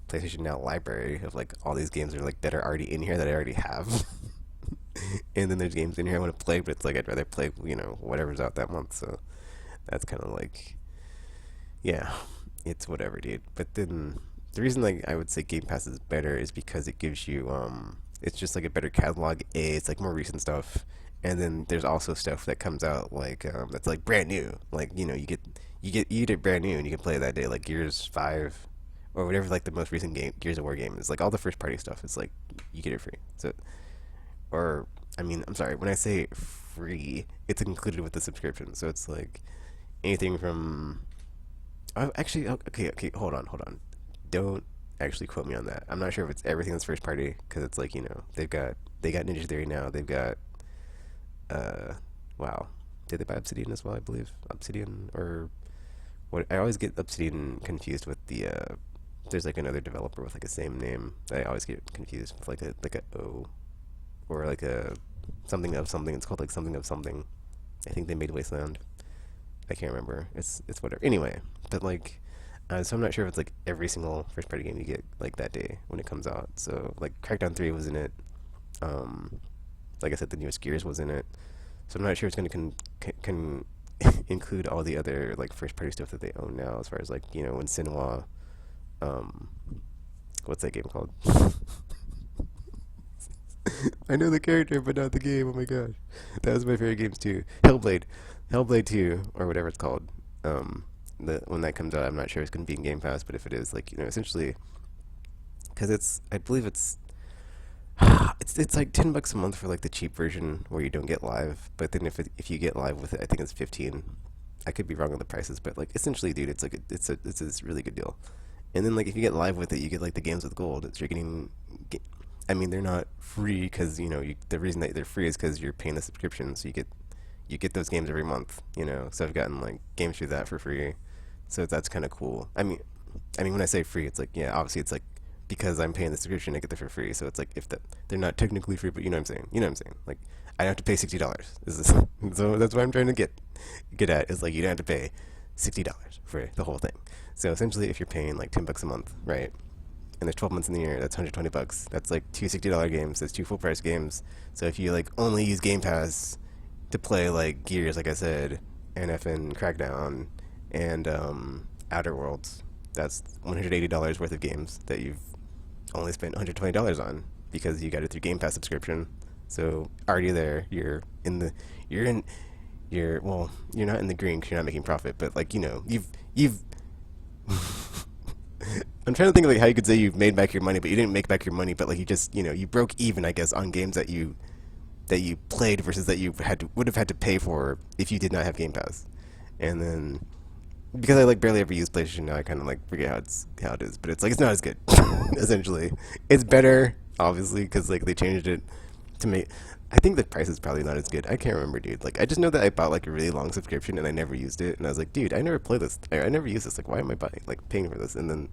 PlayStation Now library of like all these games are like that are already in here that I already have. And then there's games in here I want to play, but it's like I'd rather play whatever's out that month. So that's kind of like yeah, it's whatever, dude. But then the reason like I would say Game Pass is better is because it gives you it's just like a better catalog. It's like more recent stuff, and then there's also stuff that comes out like that's like brand new. Like you get it brand new and you can play it that day. Like Gears 5 or whatever like the most recent game Gears of War game is. Like all the first party stuff is like you get it free. So or I mean I'm sorry when I say free, it's included with the subscription. So it's like anything from actually, okay, hold on. Don't actually quote me on that. I'm not sure if it's everything that's first party because it's like they got Ninja Theory now. They've got uh, wow, did they buy Obsidian as well? I believe Obsidian or what? I always get Obsidian confused with the there's like another developer with like a same name. I always get confused with like a O or like a something of something. It's called like something of something. I think they made Wasteland. I can't remember. It's whatever. Anyway, but like, so I'm not sure if it's like every single first party game you get like that day when it comes out. So like Crackdown 3 was in it. Um, like I said, the newest Gears was in it. So I'm not sure it's going to can include all the other like first party stuff that they own now, as far as like when Sinua, um, what's that game called? I know the character, but not the game. Oh my gosh, that was my favorite games too. Hellblade 2, or whatever it's called. When that comes out, I'm not sure it's going to be in Game Pass, but if it is, like essentially, because I believe it's like $10 a month for like the cheap version where you don't get live. But then if you get live with it, I think it's 15. I could be wrong on the prices, but like essentially, dude, it's like it's a really good deal. And then like if you get live with it, you get like the games with gold. You're getting I mean, they're not free because the reason that they're free is because you're paying the subscription, so you get those games every month. So I've gotten like games through that for free, so that's kind of cool. I mean when I say free, it's like yeah, obviously it's like because I'm paying the subscription, I get them for free. So it's like if they're not technically free, but you know what I'm saying. You know what I'm saying? Like I don't have to pay $60. So that's what I'm trying to get at is like you don't have to pay $60 for the whole thing. So essentially, if you're paying like $10 a month, right? And there's 12 months in the year, that's $120. That's like two $60 games. That's two full price games. So if you like only use Game Pass to play like Gears, like I said, NF and Crackdown, and Outer Worlds, that's $180 worth of games that you've only spent $120 on because you got it through Game Pass subscription. So already there, well, you're not in the green because you're not making profit, but like you've I'm trying to think of like how you could say you've made back your money, but you didn't make back your money, but like you just you broke even, I guess, on games that you played versus that you would have had to pay for if you did not have Game Pass. And then because I like barely ever use PlayStation now, I kind of like forget how it is, but it's like it's not as good. Essentially, it's better obviously because like they changed it to make. I think the price is probably not as good. I can't remember, dude. Like I just know that I bought like a really long subscription and I never used it, and I was like, dude, I never play this. I never use this. Like, why am I paying for this? And then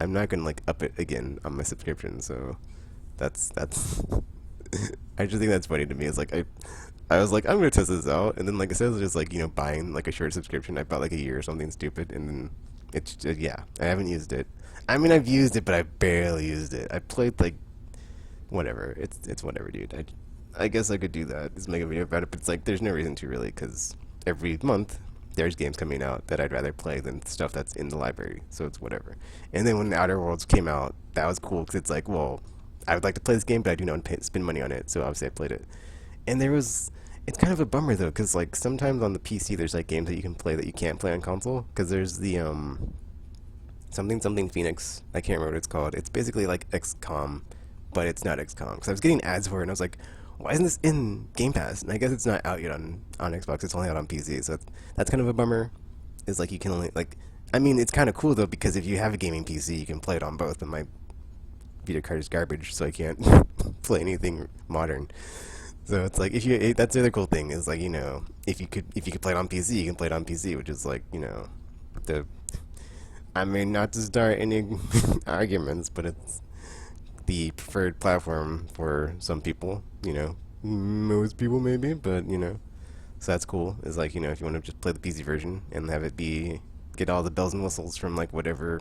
I'm not gonna like up it again on my subscription. So that's I just think that's funny to me. It's like I was like I'm gonna test this out, and then like instead of just like buying like a short subscription, I bought like a year or something stupid, and then it's just, yeah, I haven't used it. I mean I've used it, but I barely used it. I played like whatever. It's whatever, dude. I guess I could do that. Just make a video about it, but it's like there's no reason to really because every month there's games coming out that I'd rather play than stuff that's in the library. So it's whatever. And then when Outer Worlds came out, that was cool because it's like, well, I would like to play this game, but I do not want to spend money on it. So obviously I played it. And it's kind of a bummer though, because like sometimes on the PC there's like games that you can play that you can't play on console. Because there's the something Phoenix. I can't remember what it's called. It's basically like XCOM, but it's not XCOM. Because I was getting ads for it, and I was like, why isn't this in Game Pass? And I guess it's not out yet on Xbox. It's only out on PC. So that's kind of a bummer. Is like you can only like. I mean, it's kind of cool though because if you have a gaming PC, you can play it on both. But my video card is garbage, so I can't play anything modern. So it's like that's the other cool thing is like if you could play it on PC, you can play it on PC, which is like the I mean, not to start any arguments, but it's the preferred platform for some people, most people maybe, but so that's cool. Is like, if you want to just play the PC version and have it be get all the bells and whistles from like whatever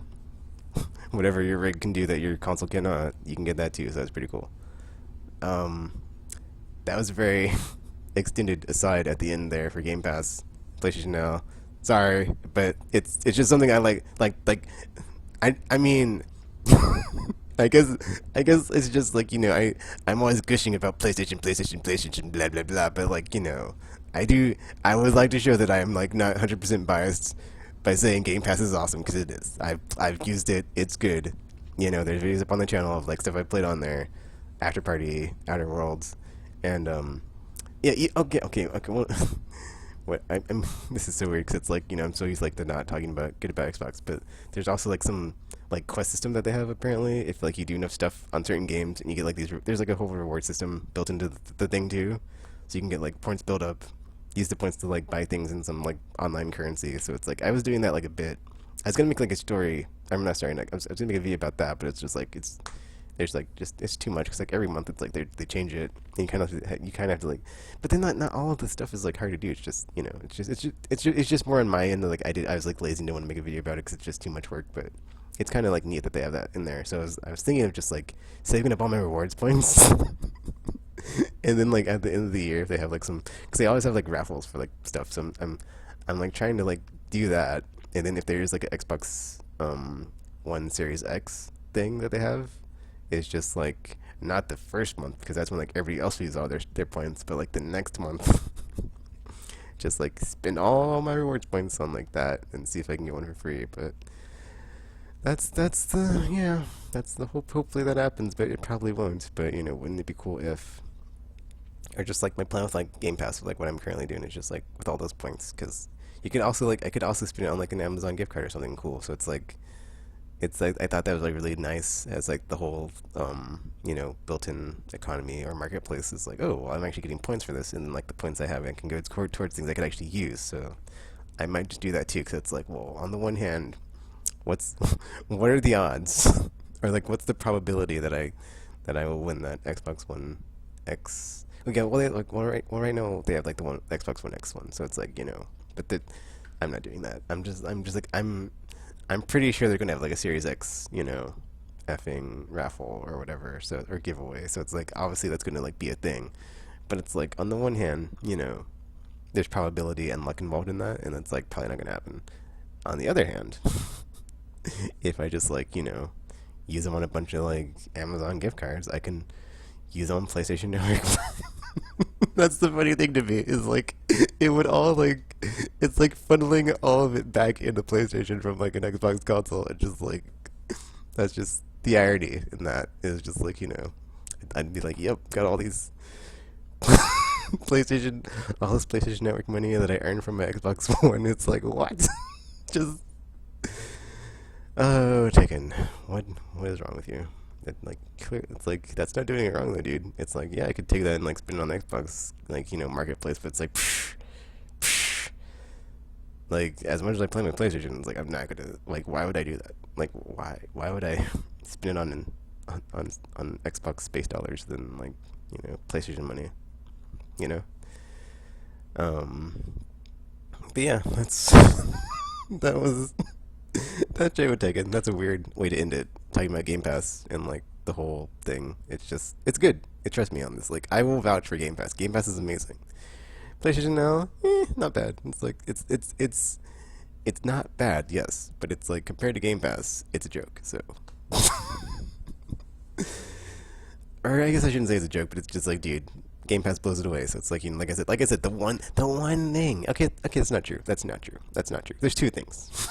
your rig can do that your console cannot, you can get that too. So that's pretty cool. Um, that was a very extended aside at the end there for Game Pass, PlayStation Now. Sorry, but it's just something I like. I mean, I guess I guess it's just like I'm always gushing about PlayStation, blah blah blah. But like I would like to show that I am like not 100% biased by saying Game Pass is awesome because it is. I've used it. It's good. There's videos up on the channel of like stuff I played on there, After Party, Outer Worlds, and yeah, okay. Well, I'm this is so weird because it's like I'm so used like to not talking about good about Xbox, but there's also like some like quest system that they have apparently. If like you do enough stuff on certain games and you get like there's like a whole reward system built into the thing too, so you can get like points build up, use the points to like buy things in some like online currency. So it's like I was doing that like a bit. I was gonna make like a story. I'm not starting. Like, I was gonna make a video about that, but it's just like there's like just it's too much because like every month it's like they change it and you kind of have to like, but then not all of the stuff is like hard to do. It's just it's just more on my end. Like I was like lazy and didn't want to make a video about it because it's just too much work. But it's kind of like neat that they have that in there. So I was thinking of just like saving up all my rewards points. And then like at the end of the year if they have like some because they always have like raffles for like stuff. So I'm like trying to like do that. And then if there's like an Xbox One Series X thing that they have, it's just like not the first month because that's when like everybody else uses all their points, but like the next month, just like spend all my rewards points on like that and see if I can get one for free. But that's the hope. Hopefully that happens, but it probably won't. But wouldn't it be cool if, or just like my plan with like Game Pass, with like what I'm currently doing is just like with all those points because you can also like I could also spend it on like an Amazon gift card or something cool. So it's like I thought that was like really nice as like the whole built-in economy or marketplace is like, oh well, I'm actually getting points for this, and then like the points I have I can go towards things I could actually use. So I might just do that too because it's like, well, on the one hand, what's what are the odds or like what's the probability that I will win that Xbox One X? Okay, well, right now they have like the one Xbox One X one, so it's like but I'm not doing that. I'm just like I'm pretty sure they're gonna have like a Series X, effing raffle or whatever, so or giveaway. So it's like obviously that's gonna like be a thing, but it's like on the one hand, there's probability and luck involved in that, and it's like probably not gonna happen. On the other hand, if I just like use them on a bunch of like Amazon gift cards, I can use them on PlayStation Network. That's the funny thing to me is like it would all like it's like funneling all of it back into PlayStation from like an Xbox console and just like that's just the irony in that is just like I'd be like yep got all these all this PlayStation Network money that I earned from my Xbox One. It's like what just oh taken what is wrong with you? It's like that's not doing it wrong though, dude. It's like yeah, I could take that and like spend it on the Xbox like marketplace, but it's like like as much as I play my PlayStation, it's like I'm not gonna like why would I do that? Like why would I spend it on Xbox space dollars than like PlayStation money, you know? But yeah, that's that was that Jay would take it. That's a weird way to end it. Talking about Game Pass and like the whole thing. It's good. Trust me on this. Like I will vouch for Game Pass. Game Pass is amazing. PlayStation Now, not bad. It's like it's not bad, yes, but it's like compared to Game Pass, it's a joke. So, or I guess I shouldn't say it's a joke, but it's just like, dude, Game Pass blows it away. So it's like like I said, the one thing. Okay, that's not true. That's not true. There's two things.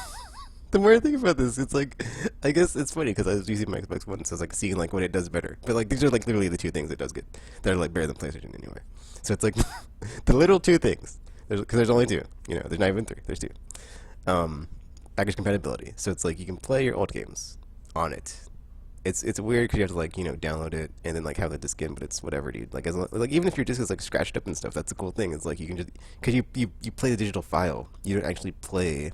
The more I think about this, it's like, I guess it's funny because I was using my Xbox One, so it's like seeing like what it does better. But like these are like literally the two things it does good that are like better than PlayStation anyway. So it's like the little two things. Because there's only two. There's not even three. There's two. Package compatibility. So it's like you can play your old games on it. It's weird because you have to like download it and then like have the disc in, but it's whatever, dude. Like like even if your disc is like scratched up and stuff, that's the cool thing. It's like you can just because you play the digital file. You don't actually play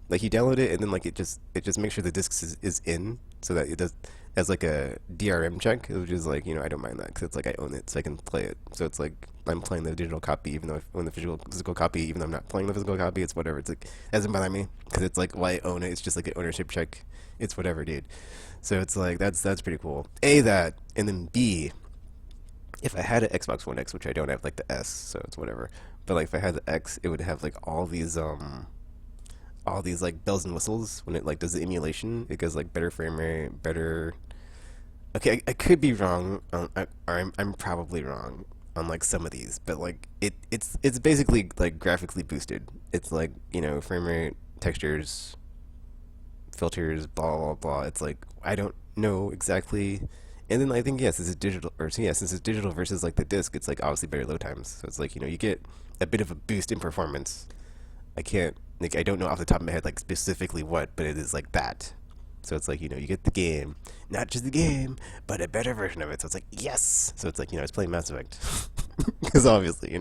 Like you download it and then like it just makes sure the disc is in so that it does as like a DRM check, which is like I don't mind that because it's like I own it so I can play it. So it's like I'm playing the digital copy even though I own the physical copy, even though I'm not playing the physical copy. It's whatever. It's like it doesn't bother me because it's like why I own it. It's just like an ownership check. It's whatever, dude. So it's like that's pretty cool. A, that, and then B, if I had an Xbox One X, which I don't have, like the S, so it's whatever. But like if I had the X, it would have like all these like bells and whistles when it like does the emulation. It goes like better frame rate, better. Okay, I could be wrong, or I'm probably wrong on like some of these, but like it's basically like graphically boosted. It's like frame rate, textures, filters, blah blah blah. It's like I don't know exactly. And then I think yes, this is digital, or so yeah, since it's digital versus like the disc, it's like obviously better load times. So it's like you get a bit of a boost in performance. I can't like I don't know off the top of my head like specifically what, but it is like that. So it's like you get the game, not just the game, but a better version of it. So it's like yes. So it's like it's playing Mass Effect, because obviously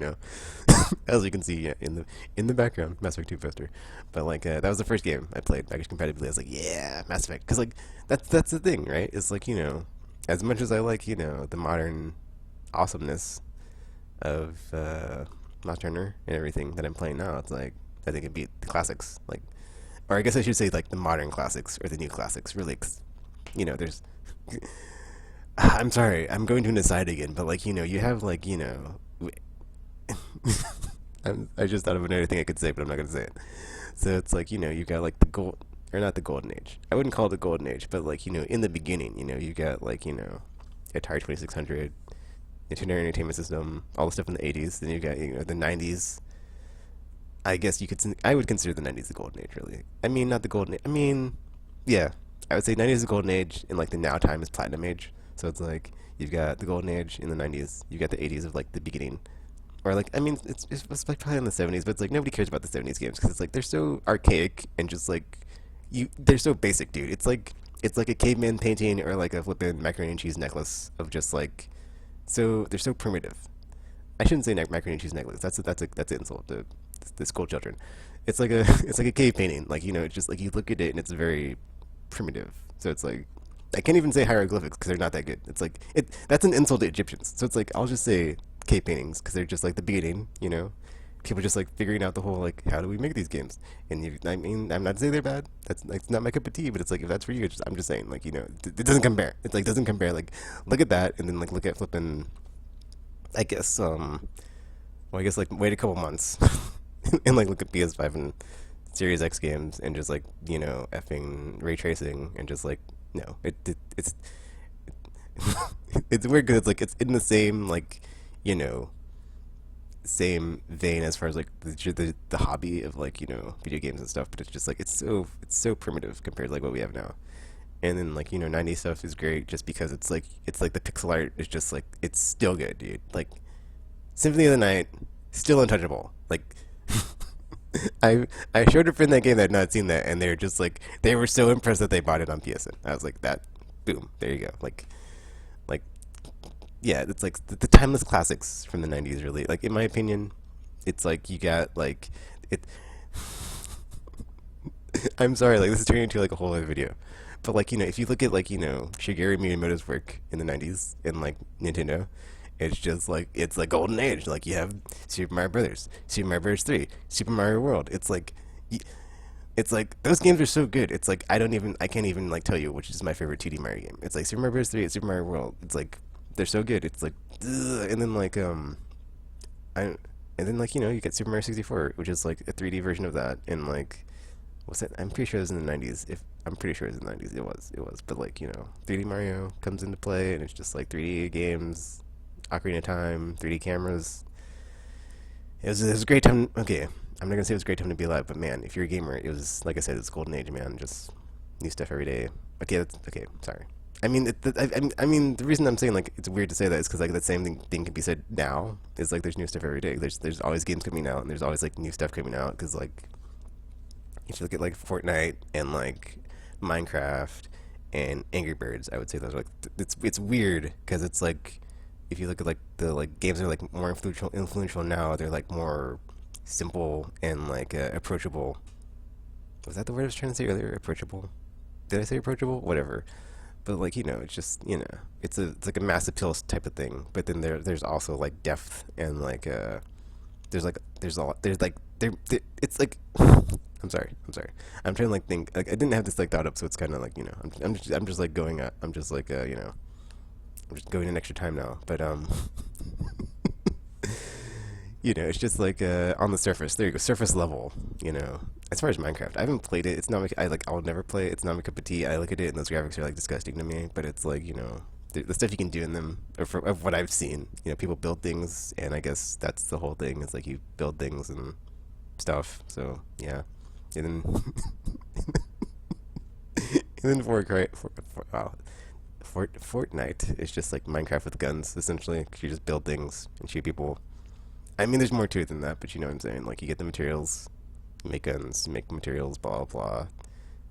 as you can see yeah, in the background, Mass Effect 2 poster. But like that was the first game I played backwards compatibility. I was like yeah, Mass Effect, because like that's the thing, right? It's like as much as I like the modern awesomeness of Monster Hunter and everything that I'm playing now, it's like I think it beat the classics, like, or I guess I should say like the modern classics or the new classics. Really, 'cause, there's. I'm sorry, I'm going to an aside again, but like you have like I just thought of another thing I could say, but I'm not gonna say it. So it's like you got like the gold, or not the golden age. I wouldn't call it the golden age, but like in the beginning, you got like Atari 2600, Nintendo Entertainment System, all the stuff in the 80s. Then you got the 90s. I guess I would consider the 90s the golden age, really. I mean, not the golden age. I mean, yeah, I would say 90s is the golden age, and like the now time is platinum age. So it's like you've got the golden age in the 90s, you got the 80s of like the beginning, or like I mean, it's like probably in the 70s, but it's like nobody cares about the 70s games because it's like they're so archaic and just like they're so basic, dude. It's like a caveman painting or like a flippin' macaroni and cheese necklace of just like so they're so primitive. I shouldn't say macaroni and cheese necklace. That's an insult to the school children. It's like a it's like a cave painting. Like it's just like you look at it and it's very primitive. So it's like I can't even say hieroglyphics because they're not that good. It's like that's an insult to Egyptians. So it's like I'll just say cave paintings because they're just like the beginning. People just like figuring out the whole like how do we make these games. And I mean I'm not saying they're bad. That's like not my cup of tea. But it's like if that's for you, I'm just saying like it doesn't compare. It's like doesn't compare. Like look at that and then like look at flipping. I guess well I guess like wait a couple months and like look at PS5 and Series X games and just like effing ray tracing and just like no it's it's weird because it's like it's in the same like you know same vein as far as like the hobby of like video games and stuff, but it's just like it's so primitive compared to like what we have now. And then like 90s stuff is great just because it's like the pixel art is just like it's still good, dude. Like Symphony of the Night, still untouchable. Like I showed a friend that game that had not seen that, and they were just like they were so impressed that they bought it on PSN. I was like that, boom, there you go. Like yeah, it's like the timeless classics from the 90s. Really, like in my opinion, it's like you got like it. I'm sorry, like this is turning into like a whole other video. But like if you look at like Shigeru Miyamoto's work in the 90s in like Nintendo, it's just like it's like golden age. Like you have Super Mario Brothers, Super Mario Brothers 3, Super Mario World. It's like those games are so good. It's like I can't even like tell you which is my favorite 2D Mario game. It's like Super Mario Bros. 3 and Super Mario World. It's like they're so good. It's like ugh. And then like I and then like you get Super Mario 64, which is like a 3D version of that, and like what's that? I'm pretty sure it was in the 90s. If I'm pretty sure it was in the 90s. It was. But like 3D Mario comes into play, and it's just like 3D games, Ocarina of Time, 3D cameras. It was a great time. Okay, I'm not gonna say it was a great time to be alive, but man, if you're a gamer, it was like I said, it's golden age, man. Just new stuff every day. Okay, that's okay. Sorry. I mean, I mean, the reason I'm saying like it's weird to say that is because like the same thing can be said now. Is like there's new stuff every day. There's always games coming out, and there's always like new stuff coming out. Because like if you look at like Fortnite and like Minecraft and Angry Birds, I would say those are like it's weird because it's like if you look at like the like games that are like more influential now, they're like more simple and like approachable. Was that the word I was trying to say earlier? Approachable? Did I say approachable? Whatever. But like it's just it's like a mass appeal type of thing. But then there's also like depth and like there's it's like I'm sorry. I'm trying to like think like I didn't have this like thought up, so it's kind of like I'm just like going up. I'm just like I'm just going in extra time now. But it's just like on the surface. There you go, surface level. As far as Minecraft, I haven't played it. It's not my, I like. I'll never play it. It's not my cup of tea. I look at it and those graphics are like disgusting to me. But it's like the stuff you can do in them, of what I've seen. People build things, and I guess that's the whole thing. It's like you build things and stuff. So yeah, and then and then Fortnite is just like Minecraft with guns, essentially. 'Cause you just build things and shoot people. I mean, there's more to it than that, but you know what I'm saying. Like, you get the materials, you make guns, you make materials, blah blah,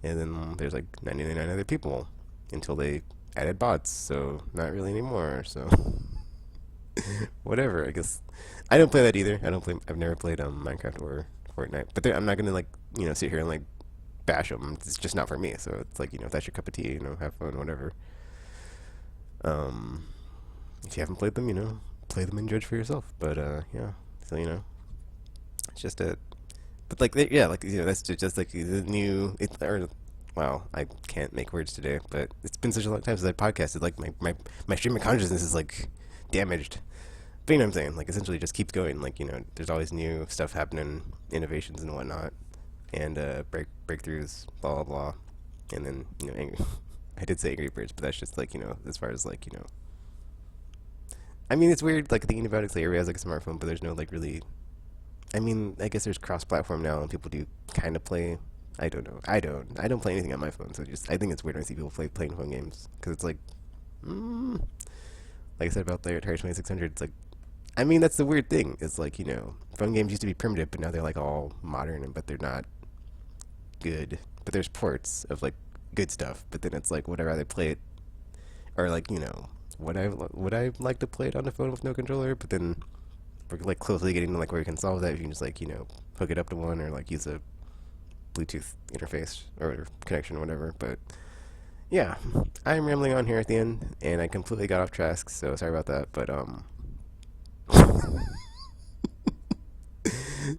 and then there's like 99 other people until they added bots. So not really anymore. So whatever. I guess I don't play that either. I don't play. I've never played Minecraft or Fortnite. But I'm not gonna like sit here and like bash them. It's just not for me. So it's like if that's your cup of tea, have fun, whatever. Um, if you haven't played them, play them and judge for yourself. But yeah, so it's just a. But like yeah, like that's just like the new. Or wow, I can't make words today. But it's been such a long time since I podcasted. Like my stream of consciousness is like damaged. But you know what I'm saying? Like essentially, it just keeps going. Like there's always new stuff happening, innovations and whatnot, and breakthroughs, blah blah blah, and then angry. I did say Angry Birds, but that's just like as far as like I mean, it's weird, like, thinking about it, 'cause, like, everybody has, like, a smartphone, but there's no, like, really... I mean, I guess there's cross-platform now, and people do kind of play... I don't know. I don't play anything on my phone, so I think it's weird when I see people playing phone games, because it's like... like I said about the Atari 2600, it's like... I mean, that's the weird thing, is, like, phone games used to be primitive, but now they're, like, all modern, but they're not good. But there's ports of, like, good stuff, but then it's like, would I rather play it... Or, like, would I like to play it on the phone with no controller? But then we're like closely getting to like where you can solve that. If you can just like hook it up to one or like use a Bluetooth interface or connection or whatever. But yeah, I'm rambling on here at the end, and I completely got off track. So sorry about that. But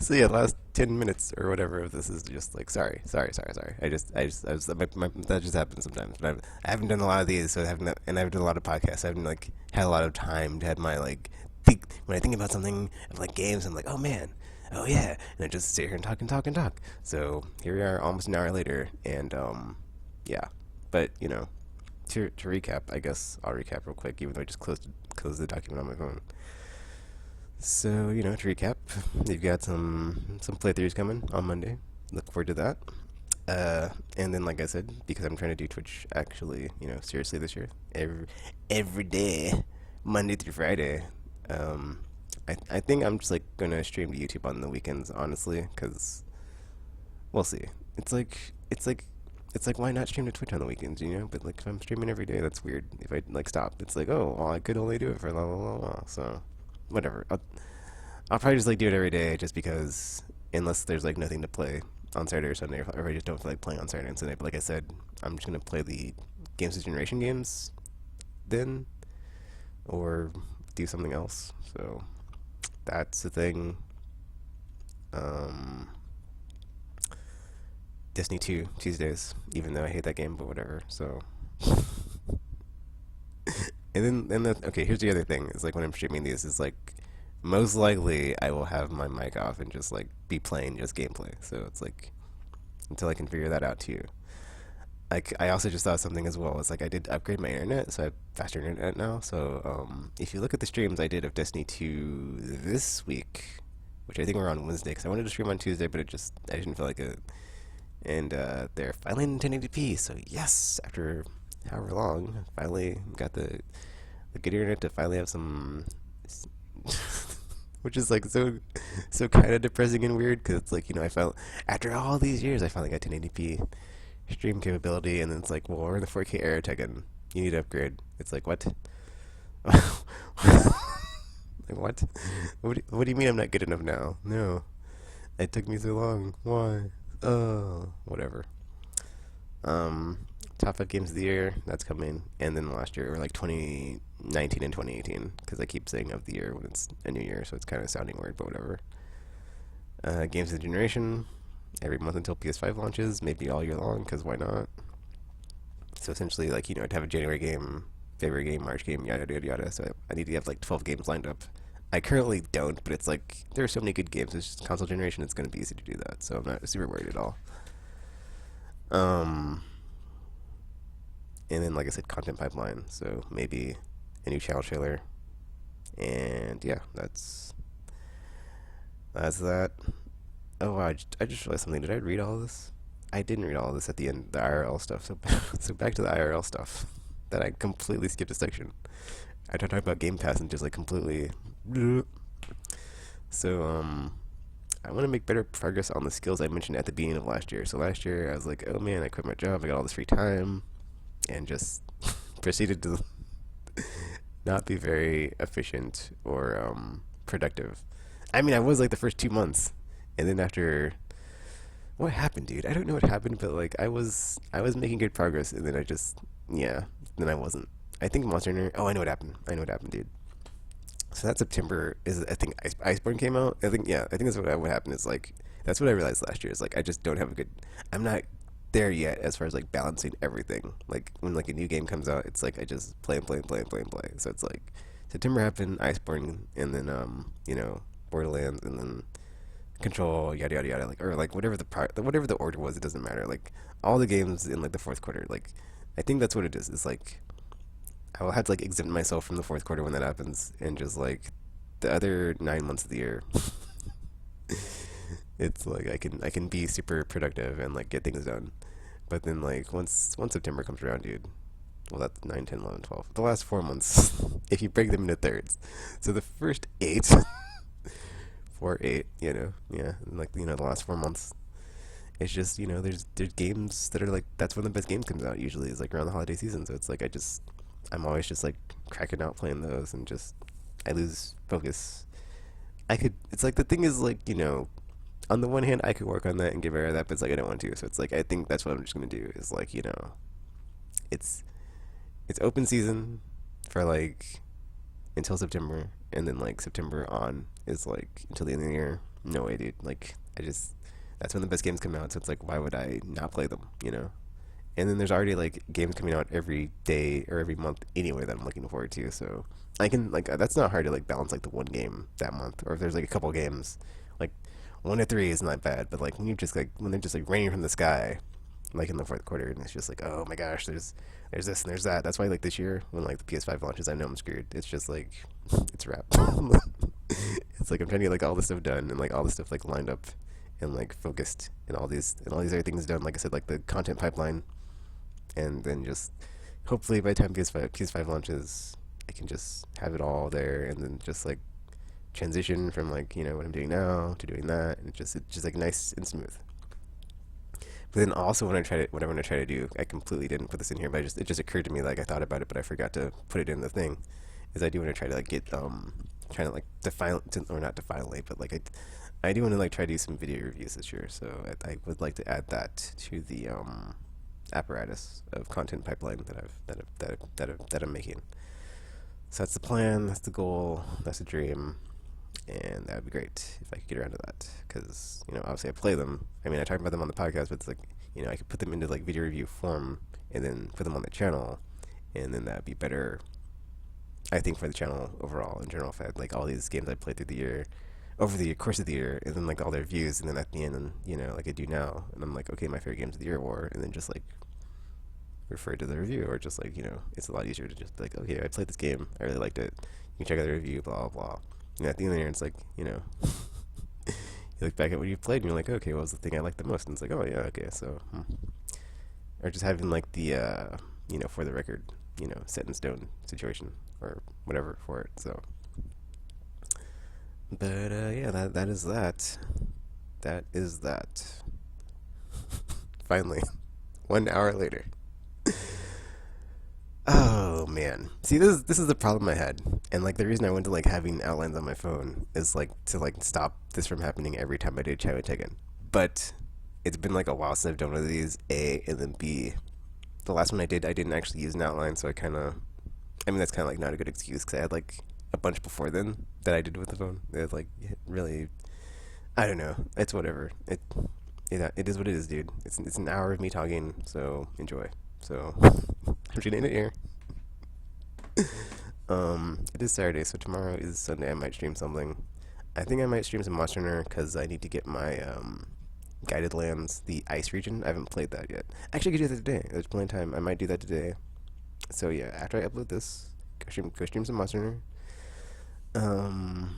so yeah, the last 10 minutes or whatever of this is just like sorry. I was that just happens sometimes. But I haven't done a lot of these, so and I've done a lot of podcasts. I haven't like had a lot of time to have my like when I think about something of like games, I'm like, oh man, oh yeah, and I just sit here and talk and talk and talk. So here we are, almost an hour later, and yeah, but to recap, I guess I'll recap real quick, even though I just closed the document on my phone. So, to recap, you've got some playthroughs coming on Monday. Look forward to that. And then, like I said, because I'm trying to do Twitch actually, seriously this year, every day, Monday through Friday. I think I'm just like gonna stream to YouTube on the weekends, honestly, because we'll see. It's like why not stream to Twitch on the weekends, But like if I'm streaming every day, that's weird. If I like stop, it's like, oh, well, I could only do it for blah blah blah blah. So whatever. I'll probably just like do it every day, just because unless there's like nothing to play on Saturday or Sunday, or I just don't feel like playing on Saturday and Sunday. But like I said, I'm just gonna play the Games of Generation games then, or do something else. So that's the thing. Destiny 2 Tuesdays, even though I hate that game, but whatever. So and then okay, here's the other thing. Is like when I'm streaming these, is like most likely I will have my mic off and just like be playing just gameplay. So it's like until I can figure that out too. Like I also just thought of something as well. It's like I did upgrade my internet, so I have faster internet now. So if you look at the streams I did of Destiny 2 this week, which I think we're on Wednesday, because I wanted to stream on Tuesday, but I didn't feel like it. And they're finally in 1080p. So yes, after however long, finally got the good internet to finally have some, which is like so kind of depressing and weird, because it's like I felt after all these years I finally got 1080p stream capability, and then it's like, well, we're in the 4K era, Tekken, you need to upgrade. It's like, what? Like what do you mean I'm not good enough now? No, it took me so long. Why? Whatever. Um, Top five games of the year, that's coming, and then last year, or like 2019 and 2018, because I keep saying of the year when it's a new year, so it's kind of sounding weird, but whatever. Games of the generation, every month until PS5 launches, maybe all year long, because why not? So essentially, like, to have a January game, February game, March game, yada yada yada. So I need to have like 12 games lined up. I currently don't, but it's like there are so many good games. It's just console generation. It's going to be easy to do that, so I'm not super worried at all. Um, and then like I said, content pipeline. So maybe a new channel trailer, and yeah, that's that. Oh wow, I just realized something. Did I read all of this? I didn't read all of this at the end, the IRL stuff. So so back to the IRL stuff that I completely skipped a section. I tried to talk about Game Pass and just like completely. So I want to make better progress on the skills I mentioned at the beginning of last year. So last year I was like, oh man, I quit my job. I got all this free time, and just proceeded to not be very efficient or productive. I mean, I was like the first 2 months, and then after, what happened, dude? I don't know what happened, but like I was making good progress, and then I just, yeah, then I wasn't. I think Monster Hunter. Oh, I know what happened. I know what happened, dude. So that September is, I think Iceborne came out. I think, yeah, I think that's what happened. Is like that's what I realized last year. Is like I just don't have a good. I'm not there yet as far as like balancing everything. Like when like a new game comes out, it's like I just play and play and play and play and play. So it's like September happened, Iceborne, and then Borderlands, and then Control, yada yada yada. Like, or like whatever the order was, it doesn't matter. Like all the games in like the fourth quarter. Like I think that's what it is. It's like I will have to like exempt myself from the fourth quarter when that happens, and just like the other 9 months of the year, it's like I can be super productive and like get things done. But then like once September comes around, dude. Well, that's 9, 10, 11, 12. The last 4 months, if you break them into thirds. So the first eight, 4, 8, yeah, and like the last 4 months, it's just there's games that are like that's when the best game comes out. Usually, is like around the holiday season. So it's like I'm always just like cracking out playing those, and just I lose focus. It's like the thing is like on the one hand I could work on that and get better at that, but it's like I don't want to. So it's like I think that's what I'm just gonna do is like it's it's open season for like until September, and then like September on is like until the end of the year. No way, dude. Like I just that's when the best games come out. So it's like why would I not play them? And then there's already like games coming out every day or every month anyway that I'm looking forward to. So I can like that's not hard to like balance like the one game that month, or if there's like a couple games, like 1 to 3 is not bad. But like when they're just like raining from the sky, like in the fourth quarter, and it's just like oh my gosh, there's this and there's that. That's why like this year when like the PS5 launches, I know I'm screwed. It's just like it's a wrap. It's like I'm trying to get like all this stuff done and like all this stuff like lined up and like focused and all these other things done. Like I said, like the content pipeline, and then just hopefully by the time PS5 launches, I can just have it all there, and then just like transition from like what I'm doing now to doing that, and it's just like nice and smooth. But then also what I want to try to do, I completely didn't put this in here, but it just occurred to me, like I thought about it, but I forgot to put it in the thing. Is I do want to try to like get trying to like define or not definitely, but like I do want to like try to do some video reviews this year. So I would like to add that to the apparatus of content pipeline that I'm making. So that's the plan. That's the goal. That's the dream. And that would be great if I could get around to that, because obviously I play them. I mean, I talk about them on the podcast, but it's like I could put them into like video review form and then put them on the channel, and then that'd be better, I think, for the channel overall in general. If I had like all these games I played through the year, over the course of the year, and then like all their views, and then at the end, and like I do now, and I'm like, okay, my favorite games of the year were, and then just like refer to the review, or just like it's a lot easier to just be like, okay, I played this game, I really liked it, you can check out the review, blah blah blah. And at the end of the year, it's like you look back at what you played, and you're like, okay, what was the thing I liked the most? And it's like, oh yeah, okay, so or just having like the for the record, set in stone situation or whatever for it. So, but yeah, that is that. That is that. Finally, 1 hour later. Oh man, see this is the problem I had, and like the reason I went to like having outlines on my phone is like to like stop this from happening every time I did Chai Tekken. But it's been like a while since I've done one of these. A, and then B, the last one I did, I didn't actually use an outline, so I mean, that's kind of like not a good excuse because I had like a bunch before then that I did with the phone. It's like really, I don't know. It's whatever. It is what it is, dude. It's an hour of me talking, so enjoy. So I'm shooting it here. It is Saturday, so tomorrow is Sunday. I might stream something. I think I might stream some Monster Hunter because I need to get my Guided Lands, the ice region. I haven't played that yet. Actually, I could do that today. There's plenty of time. I might do that today. So yeah, after I upload this, go stream some Monster Hunter.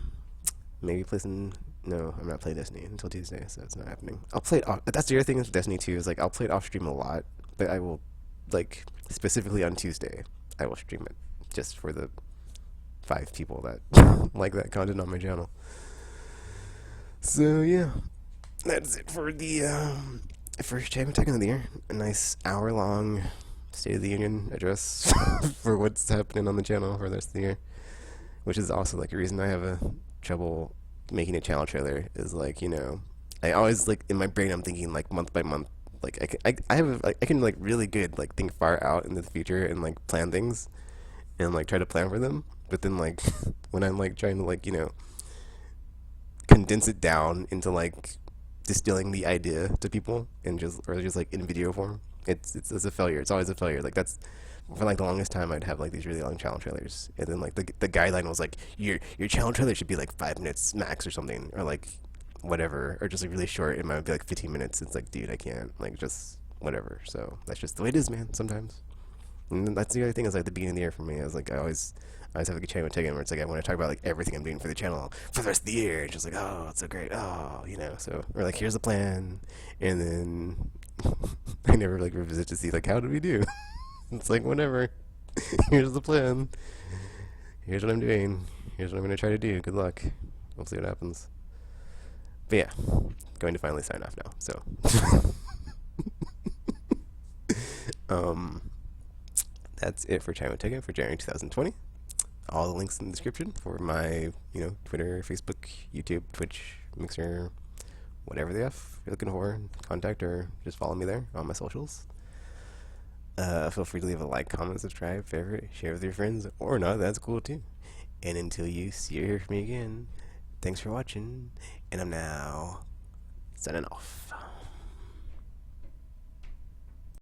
Maybe play some. No, I'm not playing Destiny until Tuesday, so it's not happening. I'll play it off. That's the other thing with Destiny 2 is like I'll play it off stream a lot, but I will like specifically on Tuesday I will stream it just for the 5 people that like that content on my channel. So yeah, that's it for the first Chat Talking of the Year. A nice hour-long State of the Union address for what's happening on the channel for the rest of the year, which is also like a reason I have a trouble making a channel trailer. Is like, I always like in my brain I'm thinking like month by month. Like I can like really good like think far out into the future and like plan things and like try to plan for them. But then like when I'm like trying to like condense it down into like distilling the idea to people and just like in video form, it's a failure. It's always a failure. Like that's for like the longest time I'd have like these really long channel trailers, and then like the guideline was like your channel trailer should be like 5 minutes max or something, or like whatever, or just like really short. It might be like 15 minutes. It's like, dude, I can't, like, just whatever. So that's just the way it is, man. Sometimes. And then that's the other thing is like the beginning of the year for me. I was like, I always have like a channel taken where it's like I want to talk about like everything I'm doing for the channel for the rest of the year. And just like, oh, it's so great. Oh, so or like here's the plan, and then I never like revisit to see like how did we do. It's like whatever. Here's the plan. Here's what I'm doing. Here's what I'm gonna try to do. Good luck. We'll see what happens. But yeah, going to finally sign off now. So, that's it for Chime Ticket for January 2020. All the links in the description for my, Twitter, Facebook, YouTube, Twitch, Mixer, whatever the F you're looking for. Contact or just follow me there on my socials. Feel free to leave a like, comment, subscribe, favorite, share with your friends, or not. That's cool too. And until you see or hear from me again, thanks for watching, and I'm now signing off.